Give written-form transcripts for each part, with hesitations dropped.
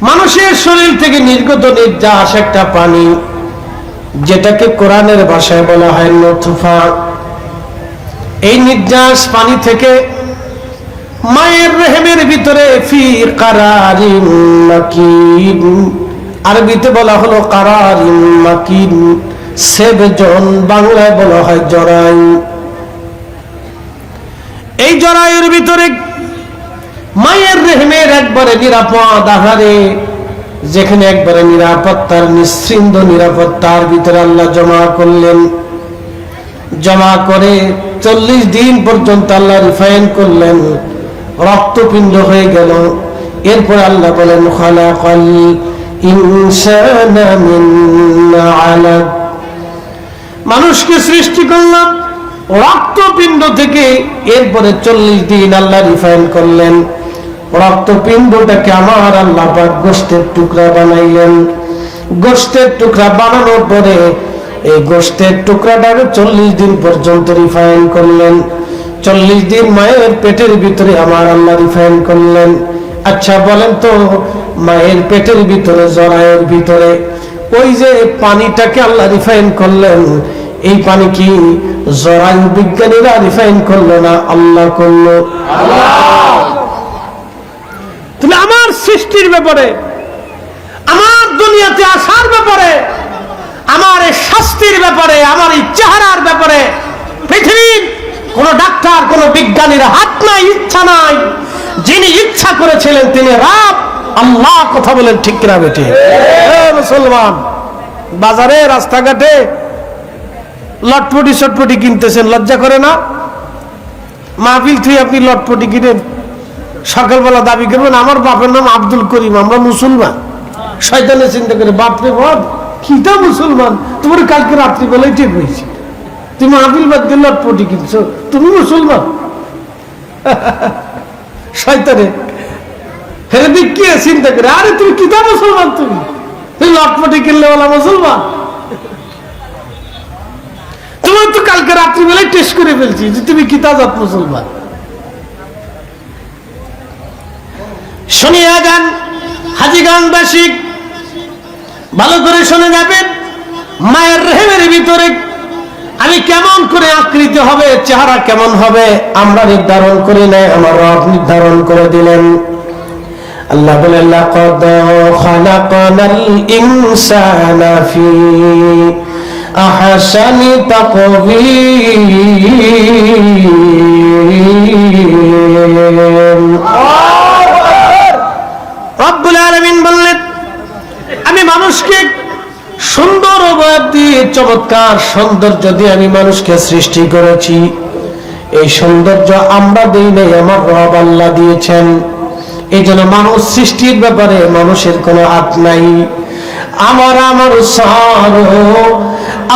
মানুষের শরীর থেকে নির্গত নির্যাস একটা পানি, যেটাকে কোরআনের ভাষায় বলা হয় নুতফা। এই নির্যাস পানি থেকে মায়ের রেহেমের ভিতরে ফি কারারিন মাকিন, আরবিতে বলা হলো কারারিন মাকিন, সেবজন, বাংলায় বলা হয় জরায়ু। এই জরায়ুর ভিতরে মায়ের রেহেমের একবারে নিরাপদ আহারে, যেখানে একবারে নিরাপত্তার নিশ্চিন্ত নিরাপত্তার ভিতরে আল্লাহ জমা করলেন। জমা করে 40 দিন পর্যন্ত আল্লাহ রিফাইন করলেন, রক্তপিণ্ড হয়ে গেল। এরপর আল্লাহ বলেন খালাকাল ইনসানা মিন আলাক, মানুষকে সৃষ্টি করলাম রক্তপিণ্ড থেকে। এরপরে 40 দিন আল্লাহ রিফাইন করলেন, রক্তপিণ্ডটাকে আমার আল্লাহ পাক গোশতের টুকরা বানাইলেন। গোশতের টুকরা বানানোর পরে এই গোশতের টুকরাটাকে 40 দিন পর্যন্ত রিফাইন করলেন। 40 দিন মায়ের পেটের ভিতরে আমার আল্লাহ রিফাইন করলেন। আচ্ছা বলেন তো, মায়ের পেটের ভিতরে জরায়ুর ভিতরে ওই যে পানিটাকে আল্লাহ রিফাইন করলেন, এই পানি কি জরায়ু বিজ্ঞানীরা রিফাইন করলো না আল্লাহ করলো? তুমি আমার সৃষ্টির ব্যাপারে, আমার দুনিয়াতে আসার ব্যাপারে, আমার এই শাস্তির ব্যাপারে, আমার এই চেহারার ব্যাপারে পৃথিবীর কোন ডাক্তার, কোন বিজ্ঞানীর হাত নাই, ইচ্ছা নাই। যিনি ইচ্ছা করেছিলেন তিনি রব আল্লাহ। কথা বলেন ঠিক কিনা বেটি? মুসলমান বাজারে রাস্তাঘাটে লটপটি চটপটি কিনতেছেন, লজ্জা করে না? মাহফিল তুই আপনি লটপটি কিনেন, সকালবেলা দাবি করবেন আমার বাপের নাম আব্দুল করিম, আমরা মুসলমান। শয়তানে চিন্তা করে, বাপরে বাপ কিটা মুসলমান, তোমার কালকে রাত্রিবেলায় ঠিক হয়েছে, তুমি মাহফিল বাদ দিয়ে লটপটি কিনছো, তুমি মুসলমান? শয়তানে হেরে দিক কি চিন্তা করে, আরে তুমি কিটা মুসলমান, তুমি লটপটি কিনলে বলা মুসলমান? তোমার তো কালকে রাত্রিবেলায় টেস্ট করে ফেলছি যে তুমি কিতাজাত মুসলমান। শুনিয়া গান হাজীগঞ্জবাসী ভালো করে শুনে যাবেন, মায়ের রেহেমের ভিতরে আমি কেমন করে আকৃতি হবে, চেহারা কেমন হবে আমরা নির্ধারণ করি নাই, আমার রব নির্ধারণ করে দিলেন। আল্লাহ বলেন লাকাদ খালাকনাল ইনসানা ফি আহসানি তাকওয়িম। রব্বুল আলামিন বললেন আমি মানুষকে সুন্দর অবয়ব দিয়ে, চমৎকার সৌন্দর্য দিয়ে আমি মানুষকে সৃষ্টি করেছি। এই সৌন্দর্য আমরা দিই নাই, আমার রব আল্লাহ দিয়েছেন। এই জন্য মানুষ সৃষ্টির ব্যাপারে মানুষের কোনো হাত নাই। আমার সারো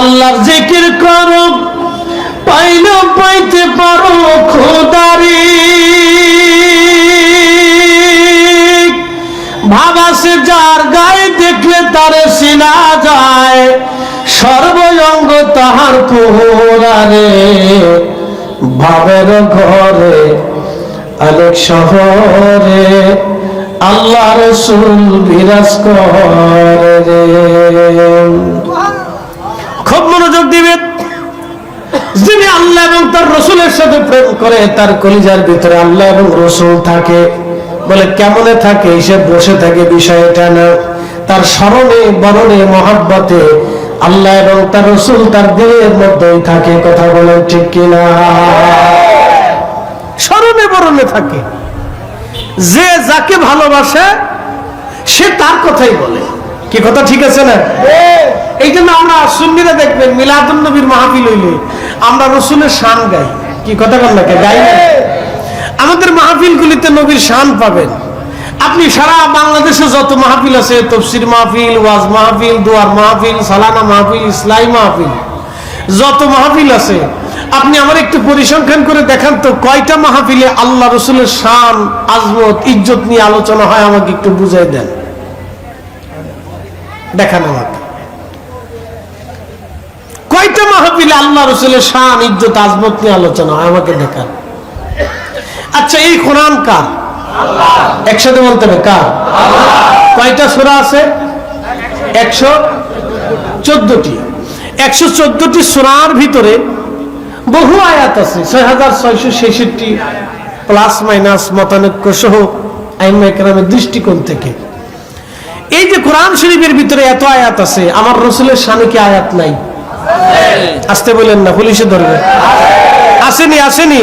আল্লাহর জিকির করো, পাইলেও পাইতে পারো খোদারি। ভাবাসে যার গায়ে দেখলে তারে চিনা যায়, সর্বঙ্গ তাহার কোরআনে। ভাবের ঘরে আলেক শহরে আল্লাহ রাসূল বিরাজ করে। খুব মনোযোগ দিবেন, যিনি আল্লাহ এবং তার রাসূলের সাথে প্রেম করে, তার কলিজার ভিতরে আল্লাহ এবং রাসূল থাকে। বলে কেমনে থাকে? সে বসে থাকে বিষয়টা না, তার স্মরণে বরণে মহব্বতে আল্লাহ এবং তার রাসূল তার দিলের মধ্যেই থাকে। কথা বলেন ঠিক কিনা? স্মরণে বরণে থাকে। যে যাকে ভালোবাসে সে তার কথাই বলে। কি কথা ঠিক আছে না? এই জন্য আমরা সুন্নিরা দেখবেন মিলাদুন নবীর মাহফিল হইলে আমরা রাসূলের শান গাই। কি কথা বল না? গাই না? আমাদের মাহফিলগুলিতে নবীর শান পাবেন আপনি। সারা বাংলাদেশে যত মাহফিল আছে, তাফসীর মাহফিল, ওয়াজ মাহফিল, দুয়ার মাহফিল, সালানা মাহফিল, ইসলামী মাহফিল, যত মাহফিল আছে আপনি আমার একটু পরিসংখ্যান করে দেখান তো, কয়টা মাহফিলে আল্লাহ রাসূলের শান, আজমত, ইজ্জত নিয়ে আলোচনা হয়? আমাকে একটু বুঝাই দেন, দেখান আমাকে। কয়টা মাহফিলে আল্লাহ রাসূলের শান, ইজ্জত, আজমত নিয়ে আলোচনা হয়? আমাকে দেখান। আচ্ছা এই কোরআন কার? একসাথে বলতে হবে কার? কয়টা সূরা আছে? 114টি। 114টি সূরার ভিতরে বহু আয়াত আছে, 6666 প্লাস মাইনাস মতানৈক্য সহ আইন কেরামের দৃষ্টিকোণ থেকে। এই যে কোরআন শরীফের ভিতরে এত আয়াত আছে, আমার রাসূলের শানে কি আয়াত নাই? আসতে বলেন না, পুলিশে ধরবে। আসেনি? আসেনি?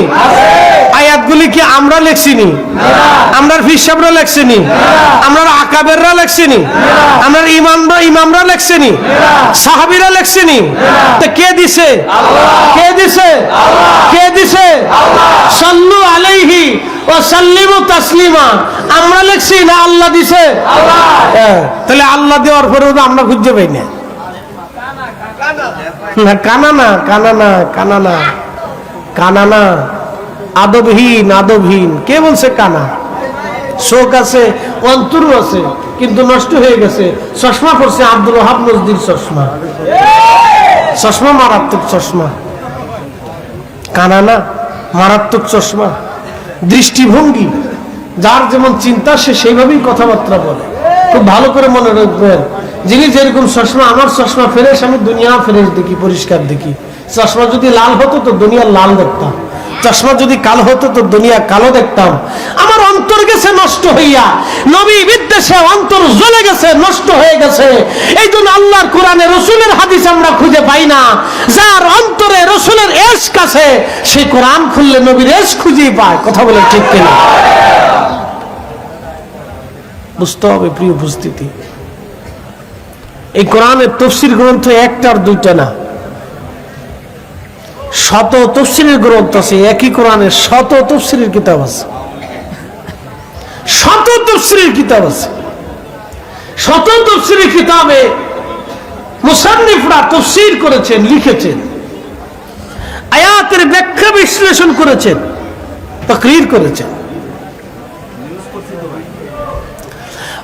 আয়াতগুলি কি আমরা লেখছিনি? আমরা পীর সাহেবরা লেখছিনি? আমরা আকাবেররা লেখছিনি? আমরা ইমামরা লেখছিনি? সাহাবীরা লেখছিনি? তো কে দিছে? কে দিছে? কে দিছে? সাল্লু আলাইহি ওয়া সাল্লিমু তাসলিমা। আমরা লেখছি না আল্লাহ দিছে? তাহলে আল্লাহ দেওয়ার পরেও আমরা খুঁজে পাই না। না কানা না, কানা না, কানা না, কানা না, আদবহীন, আদবহীন। কে বলছে কানা? শোক আছে, অন্তরও আছে, কিন্তু নষ্ট হয়ে গেছে। চশমা পড়ছে আব্দুল ওহাব নজদির চশমা, চশমা মারাত্মক চশমা। কানা না, মারাত্মক চশমা। দৃষ্টিভঙ্গি, যার যেমন চিন্তা সে সেইভাবেই কথাবার্তা বলে। খুব ভালো করে মনে রাখবেন, যিনি যেরকম চশমা, আমার চশমা ফ্রেশ, আমি দুনিয়া ফ্রেশ দেখি, পরিষ্কার দেখি। চশমা যদি লাল হতো তো দুনিয়া লাল দেখতাম, চশমা যদি কালো হতো তো দুনিয়া কালো দেখতাম। আমার অন্তর গেছে নষ্ট হইয়া, নবী বিদ্বেষে অন্তর জ্বলে গেছে, নষ্ট হয়ে গেছে। এই জন্য আল্লাহর কোরআনে রসুলের হাদিস আমরা খুঁজে পাই না। যার অন্তরে রসুলের ইশক আছে, সেই কোরআন খুললে নবীর ইশক খুঁজেই পায়। কথা বলে ঠিক কিনা? বুঝতে হবে প্রিয় উপস্থিতি, এই কোরআনের তাফসীর গ্রন্থ একটা আর দুইটা না, শত তাফসীরের গ্রন্থ আছে। একই কোরআনের শত তাফসীরের কিতাব আছে, শত তাফসীরের কিতাব আছে। শত তাফসীরের কিতাবে মুসান্নিফরা তাফসীর করেছেন, লিখেছেন, আয়াতের ব্যাখ্যা বিশ্লেষণ করেছেন, তাকরীর করেছেন।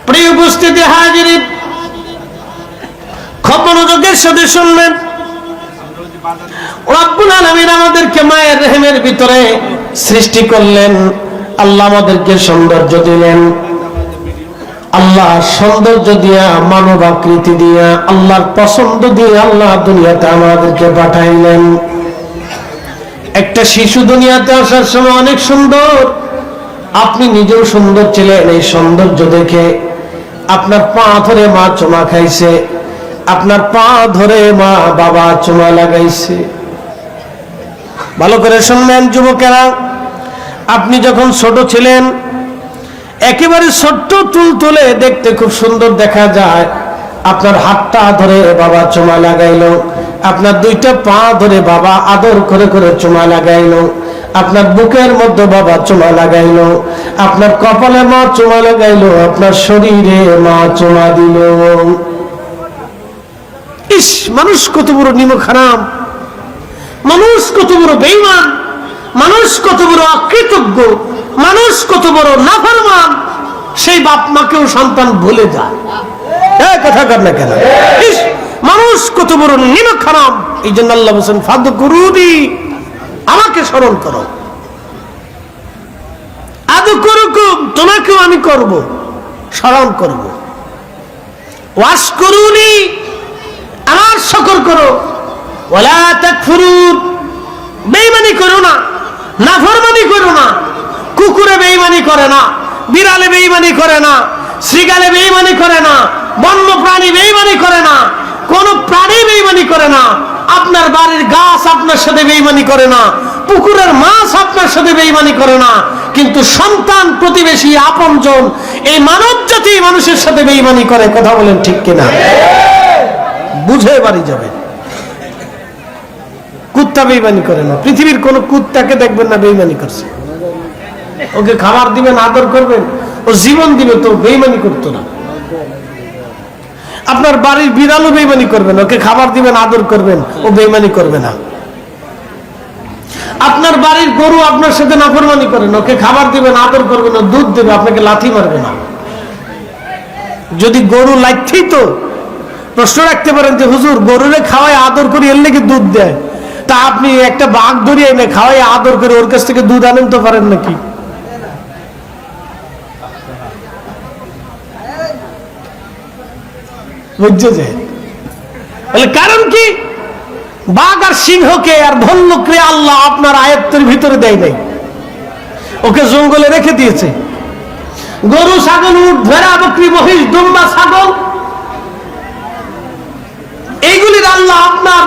প্রিয় উপস্থিতি হাজিরিন, খুব মনোযোগের সাথে শুনবেন। রব্বুল আলামিন আমাদেরকে মায়ের রেহেমের ভিতরে সৃষ্টি করলেন, আল্লাহ আমাদেরকে সৌন্দর্য দিলেন। আল্লাহ সৌন্দর্য দিয়া, মানব আকৃতি দিয়া, আল্লাহর পছন্দ দিয়ে আল্লাহ দুনিয়াতে আমাদেরকে পাঠাইলেন। একটা শিশু দুনিয়াতে আসার সময় অনেক সুন্দর, আপনি নিজেও সুন্দর ছিলেন। এই সৌন্দর্য দেখে আপনার পা ধরে মা চুমা খাইছে, আপনার পা ধরে মা বাবা চুমা লাগাইছে। ভালো করে শুনবেন যুবকেরা, আপনি যখন ছোট ছিলেন, একেবারে ছোট্ট তুলতুলে, দেখতে খুব সুন্দর দেখা যায়। আপনার হাতটা ধরে বাবা চুমা লাগাইলো, আপনার দুইটা পা ধরে বাবা আদর করে করে চুমা লাগাইলো, আপনার বুকের মধ্যে বাবা চুমা লাগাইলো, আপনার কপালে মা চুমা লাগাইলো, আপনার শরীরে মা চুমা দিল। ইস, মানুষ কত বড় নিমক হারাম, মানুষ কত বড় বেঈমান, মানুষ কত বড় অকৃতজ্ঞ, মানুষ কত বড় নাফরমান। সেই বাপ মাকেও সন্তান ভুলে যায়। কথা কর না কেন? ইস, মানুষ কত বড় নিমক হারাম। এই জন্য আল্লাহ বলেন, ফাদকুরুনি, আমাকে স্মরণ করো, আযকুরুকুম, তোমাকেও আমি করব, স্মরণ করব। ওয়াশকুরুনি, আমার শুকর করো। ওয়ালা তাকফুরুন, বেঈমানি করো না, নাফরমানি করো না। কুকুরে বেঈমানি করে না, বিড়ালে বেঈমানি করে না, শ্রীগালে বেঈমানি করে না, বন্য প্রাণী বেঈমানি করে না, কোন প্রাণী বেঈমানি করে না। আপনার বাড়ির গাছ আপনার সাথে বেঈমানি করে না, পুকুরের মাছ আপনার সাথে বেঈমানি করে না, কিন্তু সন্তান, প্রতিবেশী, আপনজন, এই মানব জাতি মানুষের সাথে বেঈমানি করে। কথা বলেন ঠিক কিনা? বুঝে বাড়ি যাবে। কুত্তা বেঈমানি করে না, পৃথিবীর কোন কুত্তাকে দেখবেন না বেঈমানি করছে। ওকে খাবার দিবেন, আদর করবেন, ও জীবন দিবে, তো বেঈমানি করতো না। আপনার বাড়ির বিড়ালও বেঈমানি করবেন, ওকে খাবার দিবেন, আদর করবেন, ও বেঈমানি করবে না। আপনার বাড়ির গরু আপনার সাথে নাফরমানি করেন, ওকে খাবার দিবেন, আদর করবেন, ও দুধ দেবে, আপনাকে লাথি মারবে না। যদি গরু লাইতেই তো প্রশ্ন রাখতে পারেন যে হুজুর, গরুরে খাওয়াই আদর করি, এর লেগে দুধ দেয়, তা আপনি একটা বাঘ ধরিয়ে এনে খাওয়াই আদর করে ওর কাছ থেকে দুধ আনেন তো পারেন নাকি? বুঝছে? কারণ কি, বাঘ আর সিংহকে আর ভল্লুকরে আল্লাহ আপনার আয়ত্তের ভিতরে দেয় নাই, ওকে জঙ্গলে রেখে দিয়েছে। গরু, ছাগল, উট, ভেড়া, বকরি, মহিষ, দুম্বা, ছাগল, এইগুলির আল্লাহ আপনার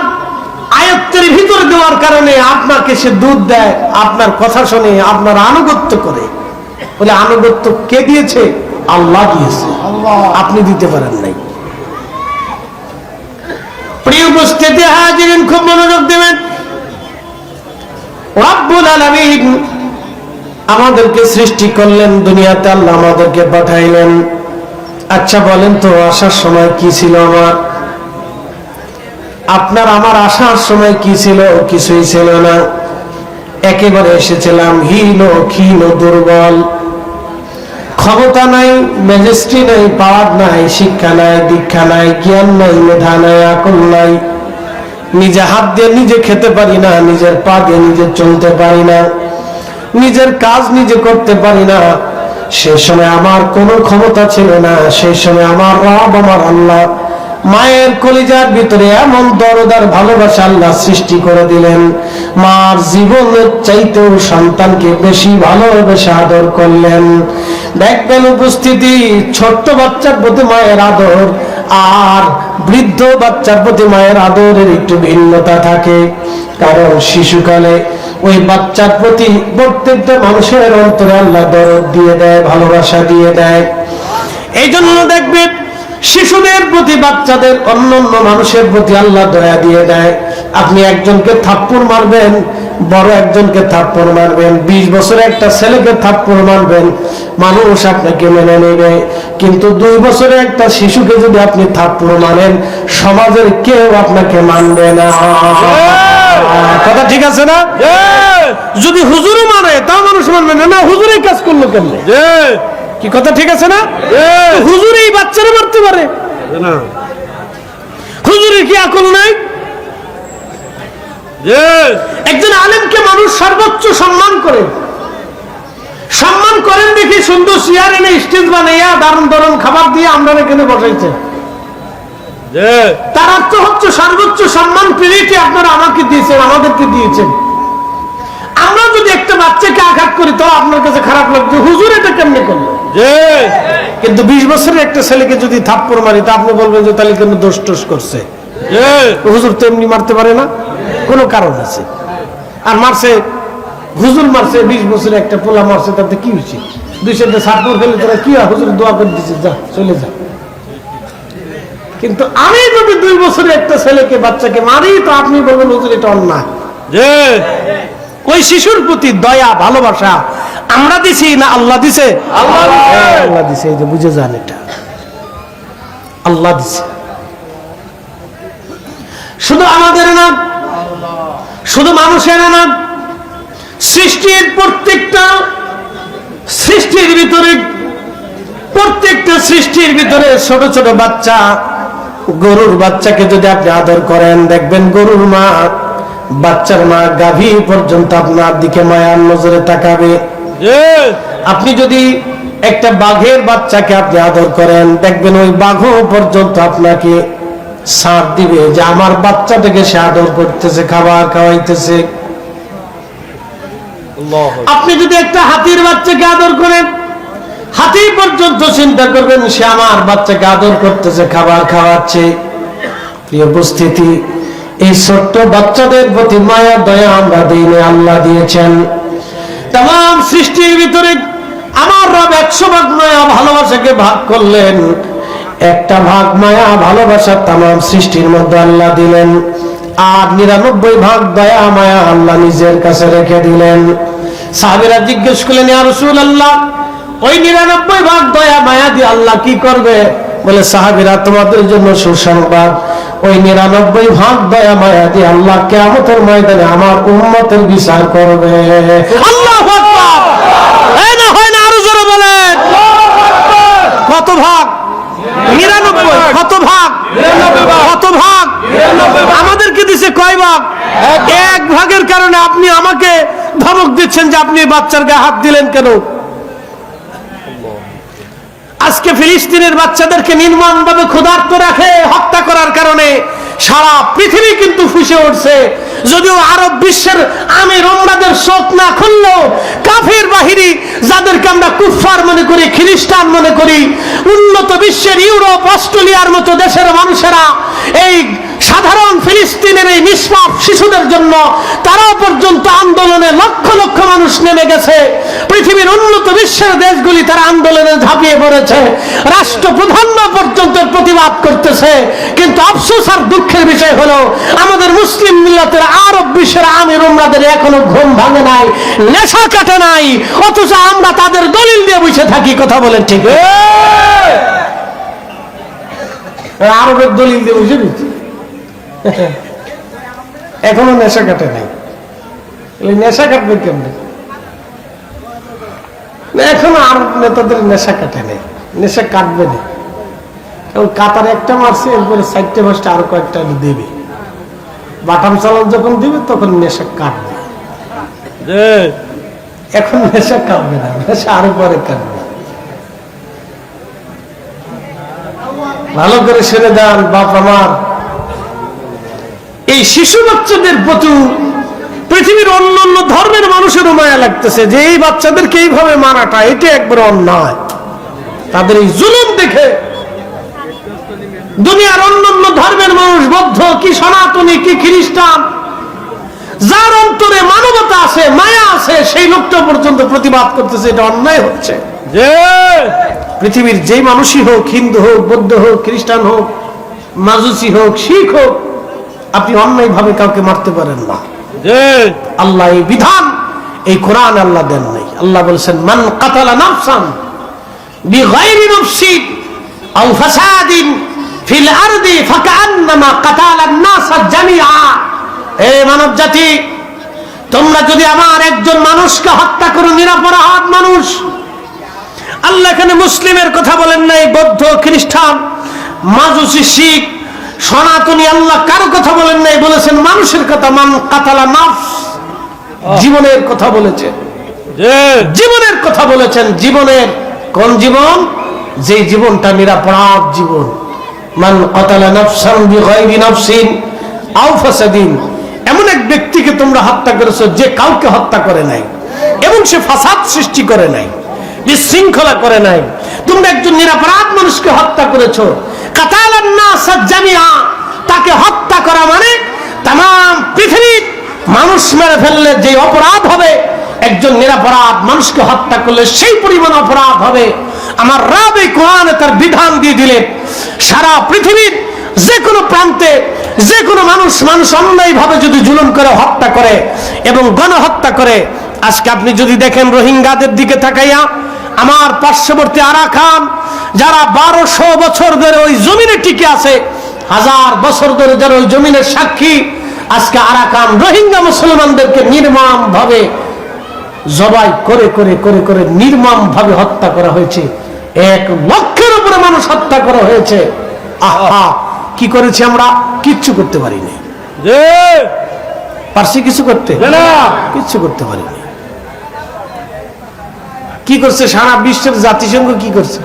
আয়ত্তের ভিতরে দেওয়ার কারণে আপনাকে সে দুধ দেয়, আপনার কথা শুনে, আপনার আনুগত্য করে। বলে আনুগত্য কে দিয়েছে? আল্লাহ দিয়েছে, আপনি দিতে পারেন নাই। প্রিয় উপস্থিতি হাজিরিন, খুব মনোযোগ দেবেন। রব্বুল আলামিন আমাদেরকে সৃষ্টি করলেন, দুনিয়াতে আল্লাহ আমাদেরকে পাঠাইলেন। আচ্ছা বলেন তো, আসার সময় কি ছিল? আপনার আমার আসার সময় কি ছিল? কিছুই ছিল না। একেবারে এসেছিলাম হীন, ক্ষীণ, দুর্বল, ক্ষমতা নাই, ম্যাজিস্ট্রি নাই, পাওয়ার নাই, শিক্ষা নাই, দীক্ষা নাই, জ্ঞান নাই, মেধা নাই, আকল নাই, নিজে হাত দিয়ে নিজে খেতে পারি না, নিজের পা দিয়ে নিজে চলতে পারি না, নিজের কাজ নিজে করতে পারি না। সেই সময় আমার কোনো ক্ষমতা ছিল না। সেই সময় আমার রব, আমার আল্লাহ মায়ের কলিজার ভিতরে এমন দরদার ভালোবাসা আল্লাহ সৃষ্টি করে দিলেন, মার জীবনের চাইতেও সন্তানকে বেশি ভালোবেসে আদর করলেন। দেখবেন উপস্থিতি, ছোট্ট বাচ্চার প্রতি মায়ের আদর আর বৃদ্ধ বাচ্চার প্রতি মায়ের আদরের একটু ভিন্নতা থাকে। কারণ শিশুকালে ওই বাচ্চার প্রতি প্রত্যেকটা মানুষের অন্তরে আল্লাহ দরদ দিয়ে দেয়, ভালোবাসা দিয়ে দেয়। এই জন্য দেখবেন শিশুদের প্রতি, বাচ্চাদের, অন্যান্য মানুষের প্রতি আল্লাহ দয়া দিয়ে দেয়। আপনি একজনকে থাপ্পড় মারবেন, বড় একজনকে থাপ্পড় মারবেন, 20 বছরের একটা ছেলেকে থাপ্পড় মারবেন, মানুষ আপনাকে মেনে নেবে। কিন্তু 2 বছরের একটা শিশুকে যদি আপনি থাপ্পড় মারেন, সমাজের কেউ আপনাকে মানবে না। কথা ঠিক আছে না? যদি হুজুরও মানে, তাও মানুষ মানবে না। না, হুজুর এই কাজ করলো কেমনে? কি কথা ঠিক আছে না? হুজুর এই বাচ্চারা মারতে পারে না? হুজুরের কি আকল নাই? একজন আলেমকে মানুষ সর্বোচ্চ সম্মান করে, সম্মান করেন দেখি সুন্দর চেয়ার এনে স্টেজ বানাইয়া দারুণ দারুণ খাবার দিয়ে আমরা এখানে বসাইছে। তার অর্থ হচ্ছে সর্বোচ্চ সম্মান প্রিয়টি আপনারা আমাকে দিয়েছেন, আমাদেরকে দিয়েছেন। আমরা যদি একটা বাচ্চাকে আঘাত করি তো আপনার কাছে খারাপ লাগবে, হুজুর এটা কেমনে করলো? কিন্তু 20 বছরের একটা ছেলেকে যদি থাপ্পড় মারি তা আপনি বলবেন যে তাহলে কেন দোষ টোষ করছে? হুজুর তো এমনি মারতে পারে না, কোনো কারণ আছে। আর মারছে, হুজুর মারছে, 20 বছরের একটা পোলা মারছে, তাতে কি হয়েছে? 200টা থাপ্পড় খেলে তোরা কি হয়? হুজুর দোয়া করে দিচ্ছে, যা চলে যা। কিন্তু আমি যদি 2 বছরের একটা ছেলেকে, বাচ্চাকে মারি তো আপনি বলবেন হুজুর এটা অন্যায়। ওই শিশুর প্রতি দয়া, ভালোবাসা আমরা দিছি না আল্লাহ দিছে? আল্লাহ দিছে। এই যে বুঝে যান, এটা আল্লাহ দিছে। শুধু আমাদের না, শুধু মানুষের না, সৃষ্টির প্রত্যেকটা সৃষ্টির ভিতরে, প্রত্যেকটা সৃষ্টির ভিতরে ছোট ছোট বাচ্চা, গরুর বাচ্চাকে যদি আপনি আদর করেন, দেখবেন গরুর মা, বাচ্চার মা গাভী পর্যন্ত আপনার দিকে মায়ার নজরে তাকাবে। আপনি যদি একটা বাঘের বাচ্চাকে আপনি আদর করেন, দেখবেন ওই বাঘও পর্যন্ত আপনাকে সাথ দিবে যে আমার বাচ্চাটাকে সে আদর করতেছে, খাবার খাওয়াইতেছে। আপনি যদি একটা হাতির বাচ্চাকে আদর করেন, হাতি পর্যন্ত চিন্তা করবেন সে আমার বাচ্চাকে আদর করতেছে, খাবার খাওয়াচ্ছে। প্রিয় উপস্থিতি, এই ছোট্ট বাচ্চাদের প্রতি মায়া দয়া আমরা দিনে আল্লাহ দিয়েছেন। তাম সৃষ্টির ভিতরে আমার রব 100 ভাগ মায়া ভালোবাসাকে ভাগ করলেন, একটা ভাগ মায়া ভালোবাসা তাম সৃষ্টির মধ্যে আল্লাহ দিলেন, আর 99 ভাগ দয়া মায়া আল্লাহ নিজের কাছে রেখে দিলেন। সাহাবীরা জিজ্ঞেস করলেন, ইয়া রাসূলুল্লাহ, ওই 99 ভাগ দয়া মায়া দিয়ে আল্লাহ কি করবে? বলে, সাহাবীরা তোমাদের জন্য সুসংবাদ, ওই 99 ভাগ দয়া মায়া দিয়ে আল্লাহ কিয়ামতের ময়দানে আমার উম্মতের বিচার করবে। আল্লাহু আকবার! এই না হয় না, আরো জোরে বলেন। কত ভাগ? 99। কত ভাগ? 99 কত ভাগ? 99 আমাদেরকে দিছে কয় ভাগ? এক ভাগের কারণে আপনি আমাকে ধমক দিচ্ছেন যে আপনি বাচ্চার গায়ে হাত দিলেন কেন? আজ আজকে ফিলিস্তিনের বাচ্চাদেরকে নির্মমভাবে ক্ষুধার্ত রাখে হত্যা করার কারণে সারা পৃথিবী কিন্তু ফুঁসে উঠছে। যদিও আরব বিশ্বের আমির ওমরাদের চোখ না খুললেও কাফির বাহিনী, যাদেরকে আমরা কুফফার মনে করি, খ্রিস্টান মনে করি, উন্নত বিশ্বের ইউরোপ, অস্ট্রেলিয়ার মতো দেশের মানুষেরা এই সাধারণ ফিলিস্তিনের এই নিষ্পাপ শিশুদের জন্য তারাও পর্যন্ত আন্দোলনে লক্ষ লক্ষ মানুষ নেমে গেছে। পৃথিবীর উন্নত বিশ্বের দেশগুলি তারা আন্দোলনে ঝাঁপিয়ে পড়েছে, রাষ্ট্রপ্রধান পর্যন্ত প্রতিবাদ করতেছে। কিন্তু আফসোস আর দুঃখের বিষয় হলো আমাদের মুসলিম মিল্লাতের আরব বিশ্বের আমির উমরাদের এখনো ঘুম ভাঙে নাই, নেশা কাটে নাই, অথচ আমরা তাদের দলিল দিয়ে বসে থাকি। কথা বলেন ঠিক? আরবের দলিল দিয়ে বসে দিচ্ছি, এখনো নেশা কাটে নাই। নেশা কাটবে কেমনি? এখনো আরব নেতাদের নেশা কাটে নাই, নেশা কাটবে না। কাতার একটা মারছে, এরপরে 4-5টা আরো কয়েকটা দেবে। বাটাম চালান যখন দিবে তখন নেশা কাটবে, এখন নেশা কাটবে না, নেশা আরো পরে কাটবে। ভালো করে শুনে দেন বাপ আমার, এই শিশু বাচ্চাদের প্রতি পৃথিবীর অন্য অন্য ধর্মের মানুষেরও মায়া লাগতেছে যে এই বাচ্চাদেরকে এইভাবে মারাটা এটা একবার অন্যায়। তাদের এই জুলুম দেখে দুনিয়ার অন্য অন্য ধর্মের মানুষ, বৌদ্ধ কি সনাতনী কি খ্রিস্টান, যার অন্তরে মানবতা আছে, মায়া আছে, সেই লোকটা পর্যন্ত প্রতিবাদ করতেছে এটা অন্যায় হচ্ছে। পৃথিবীর যে মানুষই হোক, হিন্দু হোক, বৌদ্ধ হোক, খ্রিস্টান হোক, মাজুসি হোক, শিখ হোক, আপনি অন্যায় ভাবে কাউকে মারতে পারেন না। আল্লাহ এই বিধান, এই কোরআন আল্লাহ দেন নাই। আল্লাহ বলেছেন মান কাতালা নাফসান বিগাইরি নাফসিন আও ফাসাদিন ফিল আরদি ফাকান্নামা কাতালান নাস জামিআ। হে মানব জাতি, তোমরা যদি আমার একজন মানুষকে হত্যা করো, নিরপরাধ মানুষ, আল্লাহ এখানে মুসলিমের কথা বলেন নাই, বৌদ্ধ খ্রিস্টান মাজুসি শিখ সনাতনী, আল্লাহ কারো কথা বলেন নাই, বলেছেন মানুষের কথা। মান কাতালা নাফস, জীবনের কথা বলেছেন, জীবনের কথা বলেছেন। জীবনের কোন জীবন? যে জীবনটা নিরপরাধ জীবন। মান কাতালা নাফসান বিগাইরি নাফসিন আও ফাসাদিন, এমন এক ব্যক্তিকে তোমরা হত্যা করেছো যে কাউকে হত্যা করে নাই এবং সে ফাসাদ সৃষ্টি করে নাই, বিশৃঙ্খলা করে নাই। তোমরা একজন নিরপরাধ মানুষকে হত্যা করেছো। কাতালান নাস জামিআ, তাকে হত্যা করা মানে তাম পৃথিবীর মানুষ মেরে ফেললে যে অপরাধ হবে, একজন নিরপরাধ মানুষকে হত্যা করলে সেই পরিমাণ অপরাধ হবে। আমার রব এই কোরআনে তার বিধান দিয়ে দিলেন, সারা পৃথিবীর যে কোনো প্রান্তে যে কোনো মানুষ অন্যায়ভাবে যদি জুলুম করে, হত্যা করে এবং গণহত্যা করে, আজকে আপনি যদি দেখেন রোহিঙ্গাদের দিকে তাকাইয়া, আমার পার্শ্ববর্তী আরাকান, যারা 1200 বছর ধরে ওই জমিনে টিকে আছে, 1000 বছর ধরে যারা ওই জমিনের সাক্ষী, আজকে আরাকান রোহিঙ্গা মুসলমানদেরকে নির্মম ভাবে জবাই করে করে করে করে নির্মম ভাবে হত্যা করা হয়েছে। 1 লক্ষের উপরে মানুষ হত্যা করা হয়েছে। আহা, কি করেছি আমরা? কিচ্ছু করতে পারিনি। পারছি কিছু করতে? কিচ্ছু করতে পারিনি। কি করছে সারা বিশ্বের জাতিসংঘ? কি করছে?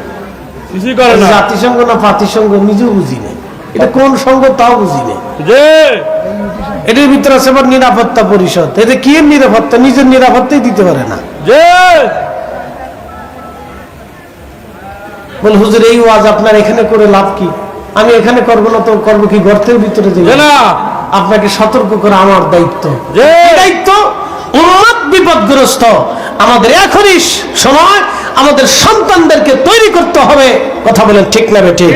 জাতিসংঘ না পাতিসংঘ নিজেও বুঝি না, এটা কোন সংঘ তাও বুঝি না। এটার ভিতরে আছে আবার নিরাপত্তা পরিষদ। এটা কি নিরাপত্তা? নিজের নিরাপত্তাই দিতে পারে না। বল হুজুর এই ওয়াজ আপনার এখানে করে লাভ কি? আমি এখানে করবো না তো করবো কি? গর্তের ভিতরে যাই না। আপনাকে সতর্ক করা আমার দায়িত্ব। দায়িত্ব, উম্মত বিপদগ্রস্ত। আমাদের এখনই সময় আমাদের সন্তানদেরকে তৈরি করতে হবে। কথা বলেন ঠিক না বেঠিক?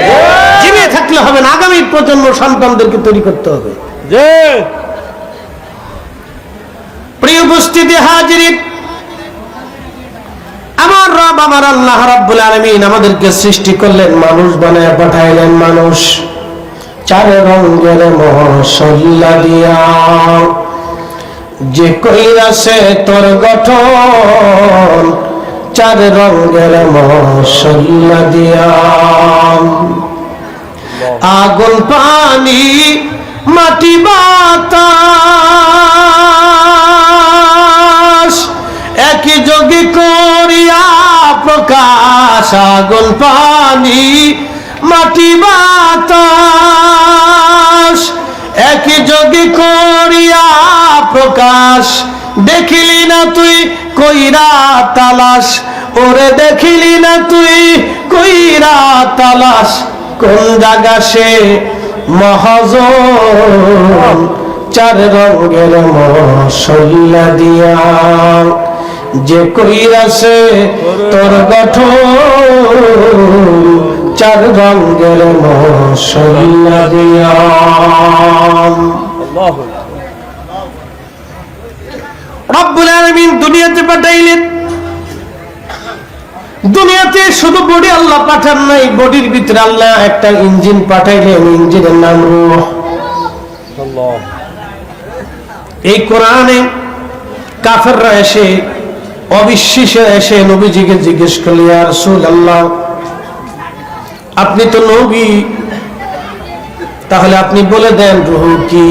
জীবে থাকলে হবে না, আগামী প্রজন্ম সন্তানদেরকে তৈরি করতে হবে। প্রিয় উপস্থিতি হাজিরিন, আমার রব আমার আল্লাহ রাব্বুল আলামিন আমাদেরকে সৃষ্টি করলেন, মানুষ বানায় পাঠাইলেন। মানুষ 4 রঙের মশলা দিয়া, যে কইরাছে তোর গঠন 4 রঙের মশলা দিয়া। আগুন পানি মাটি বাতাস একই যোগে করিয়া প্রকাশ, আগুন পানি মাটি বাতাস, একই যোগে করিয়া প্রকাশ। দেখিলি না তুই কইরা তালাশ, ওরে দেখিলি না তুই কইরা তালাশ, কোন জায়গা সে মহাজন, চার রঙের মশলা দিয়া যে কইরাছে তোর গঠন, চার রঙের মশলা দিয়া। রব্বুল আলামিন দুনিয়াতে পাঠাইলেন। দুনিয়াতে শুধু বডি আল্লাহ পাঠান নাই, বডির ভিতরে আল্লাহ একটা ইঞ্জিন পাঠাইলেন, ইঞ্জিনের নাম রূহ। এই কোরআনে কাফেররা এসে অবিশ্বাসে এসে নবীজিকে জিজ্ঞেস করল, ইয়া রাসূলুল্লাহ আপনি তো নবী, তাহলে আপনি বলে দেন রূহ কি?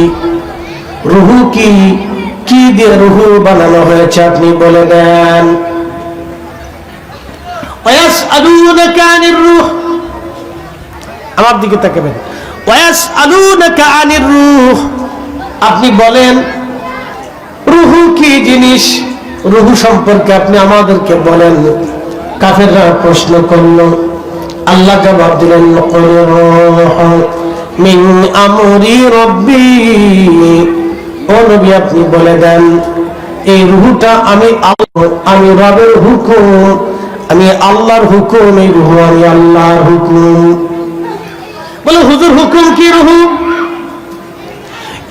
রূহ কি? কি দিয়ে রূহ বানানো হয়েছে আপনি বলে দেন। ওয়াসআলুনাকা আনির রূহ, আমার দিকে তাকাবেন। ওয়াসআলুনাকা আনির রূহ, আপনি বলেন রূহ কি জিনিস, রূহ সম্পর্কে আপনি আমাদেরকে বলেন। কাফেররা প্রশ্ন করল, আল্লাহ জবাব দিলেন, কুল রূহু মিন আমরি রব্বি, ও নবী আপনি বলে দেন এই রূহটা আমি রবের হুকুম, আমি আল্লাহর হুকুম, এই রূহ আমি আল্লাহর হুকুম। বলে হুজুর হুকুম কি রূহ?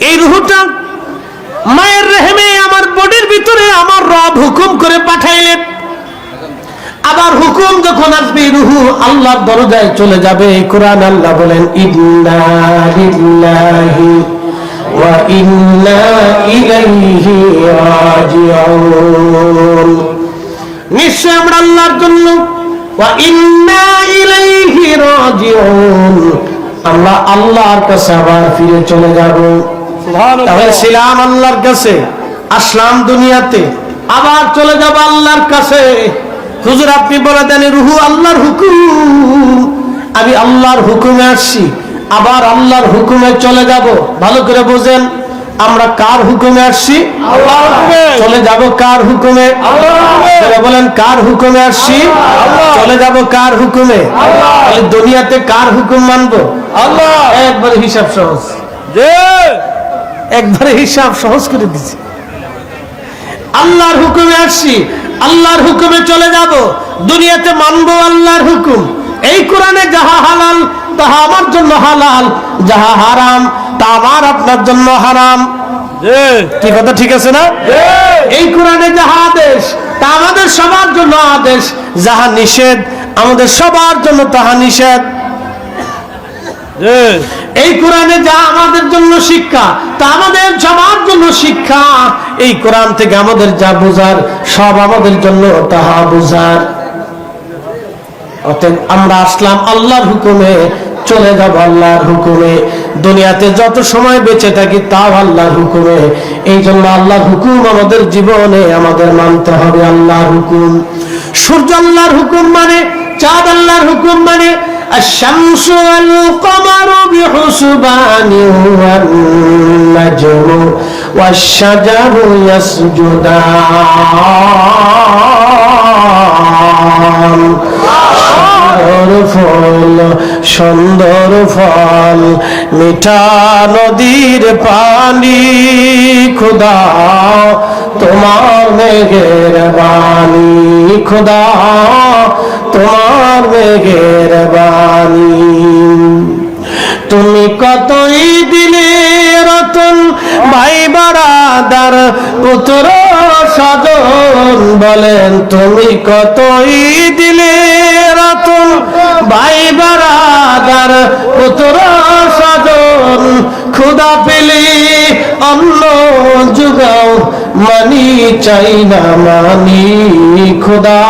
এই রূহটা মায়ের রেহেমে আমার বডির ভিতরে আমার রব হুকুম করে পাঠাইলেন। আবার হুকুম যখন আসবে রূহ আল্লাহর দরজায় চলে যাবে। কোরআন আল্লাহ বলেন, ইন্না লিল্লাহি ওয়া ইন্না ইলাইহি রাজিউন, নিশ্চয় আমরা আল্লাহর জন্য, ওয়া ইন্না ইলাইহি রাজিউন, আমরা আল্লাহর কাছে আবার ফিরে চলে যাব। তাহলে ছিলাম আল্লাহর কাছে, আসলাম দুনিয়াতে, আবার চলে যাব আল্লাহর কাছে। হুজুর আপনি বলে দেন রূহ আল্লাহর হুকুম, আমি আল্লাহর হুকুমে আসছি, আবার আল্লাহর হুকুমে চলে যাব। ভালো করে বুঝেন, আমরা কার হুকুমে আসছি? আল্লাহর হুকুমে। চলে যাব কার হুকুমে? আল্লাহর। বলেন কার হুকুমে আসছি? আল্লাহ। চলে যাব কার হুকুমে? আল্লাহ। তাহলে দুনিয়াতে কার হুকুম মানবো? আল্লাহ। একবারে হিসাব সহজ, একবারে হিসাব সহজ করে দিছি। আল্লাহর হুকুমে আসছি, আল্লাহর হুকুমে চলে যাব, দুনিয়াতে মানবো আল্লাহর হুকুম। এই কোরআনে যাহা হালাল তাহা আমার জন্য হালাল, যাহা হারাম তা আমার আপনার জন্য হারাম। কি কথা ঠিক আছে না? এই কোরআনে যাহা আদেশ তা আমাদের সবার জন্য আদেশ, যাহা নিষেধ আমাদের সবার জন্য তাহা নিষেধ। এই কোরআনে যা আমাদের জন্য শিক্ষা তা আমাদের সবার জন্য শিক্ষা। এই কোরআন থেকে আমাদের যা বোঝার সব আমাদের জন্য তাহা বোঝার। অতএব আমরা আসলাম আল্লাহর হুকুমে, চলে যাব আল্লাহর হুকুমে। দুনিয়াতে যত সময় বেঁচে থাকি তাও আল্লাহর হুকুমে। এই জন্য আল্লাহর হুকুম আমাদের জীবনে আমাদের মানতে হবে। আল্লাহর হুকুম, সূর্য আল্লাহর হুকুম মানে, চাঁদ আল্লাহর হুকুম মানে, الشمس والقمر بحسبان والنجم والشجر يسجدان। সুন্দর ফল মিঠা নদীর পানি, খোদা তোমার মেঘের বাণী, খোদা তোমার মেঘের বাণী। তুমি কতই দিলে রতন ভাই বারাদার পুত্র স্বজন, বলেন তুমি কতই দিলে রতন ভাই বারাদার পুত্র স্বজন। খুদা পেলে অন্ন যুগাও, মানি চাই না মানি, খোদা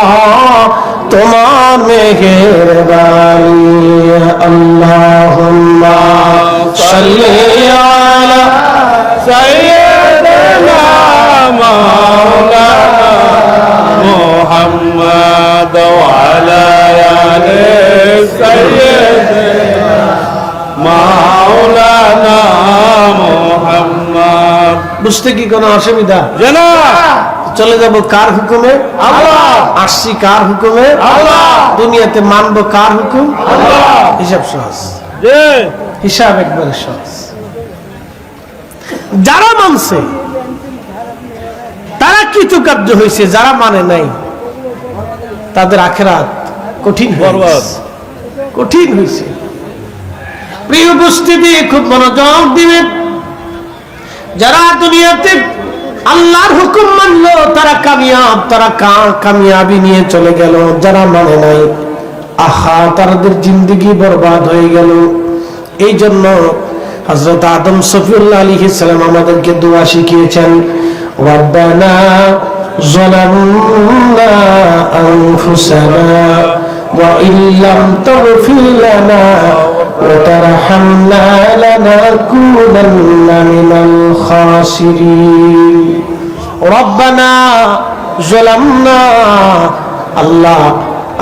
তোমার মেঘের বাণী। আল্লাহুম্মা সাল্লি আলা সাইয়্যিদিনা মাওলানা মুহাম্মদ وعلى آل سيدنا مولانا محمد বুঝতে কি কোনো অসুবিধা? জানা চলে যাব কার হুকুমে? আল্লাহ। আসছি কার হুকুমে? আল্লাহ। দুনিয়াতে মানব কার হুকুম? আল্লাহ। হিসাব সহজ, জি হিসাব একবারে সহজ। যারা মানছে তারা কৃতকার্য হয়েছে, যারা মানে নাই তাদের আখিরাত কঠিন বরবাদ। কঠিন হয়েছে। প্রিয় উপস্থিতি, খুব মনোযোগ দিবেন। যারা দুনিয়াতে আল্লাহর হুকুম মানলো তারা কামিয়াব, তারা কামিয়াবি নিয়ে চলে গেল। যারা মানে নাই, আহা, তাদের জিন্দেগি বরবাদ হয়ে গেল। এই জন্য হযরত আদম সফিউল্লাহ আলাইহিস সালাম আমাদেরকে দোয়া শিখিয়েছেন, রব্বানা যালামনা আনফুসানা ওয়া ইল্লাম তাগফির লানা ওয়া তারহামনা লানাকুনান্না মিনাল খাসিরিন। রব্বানা যালামনা, আল্লাহ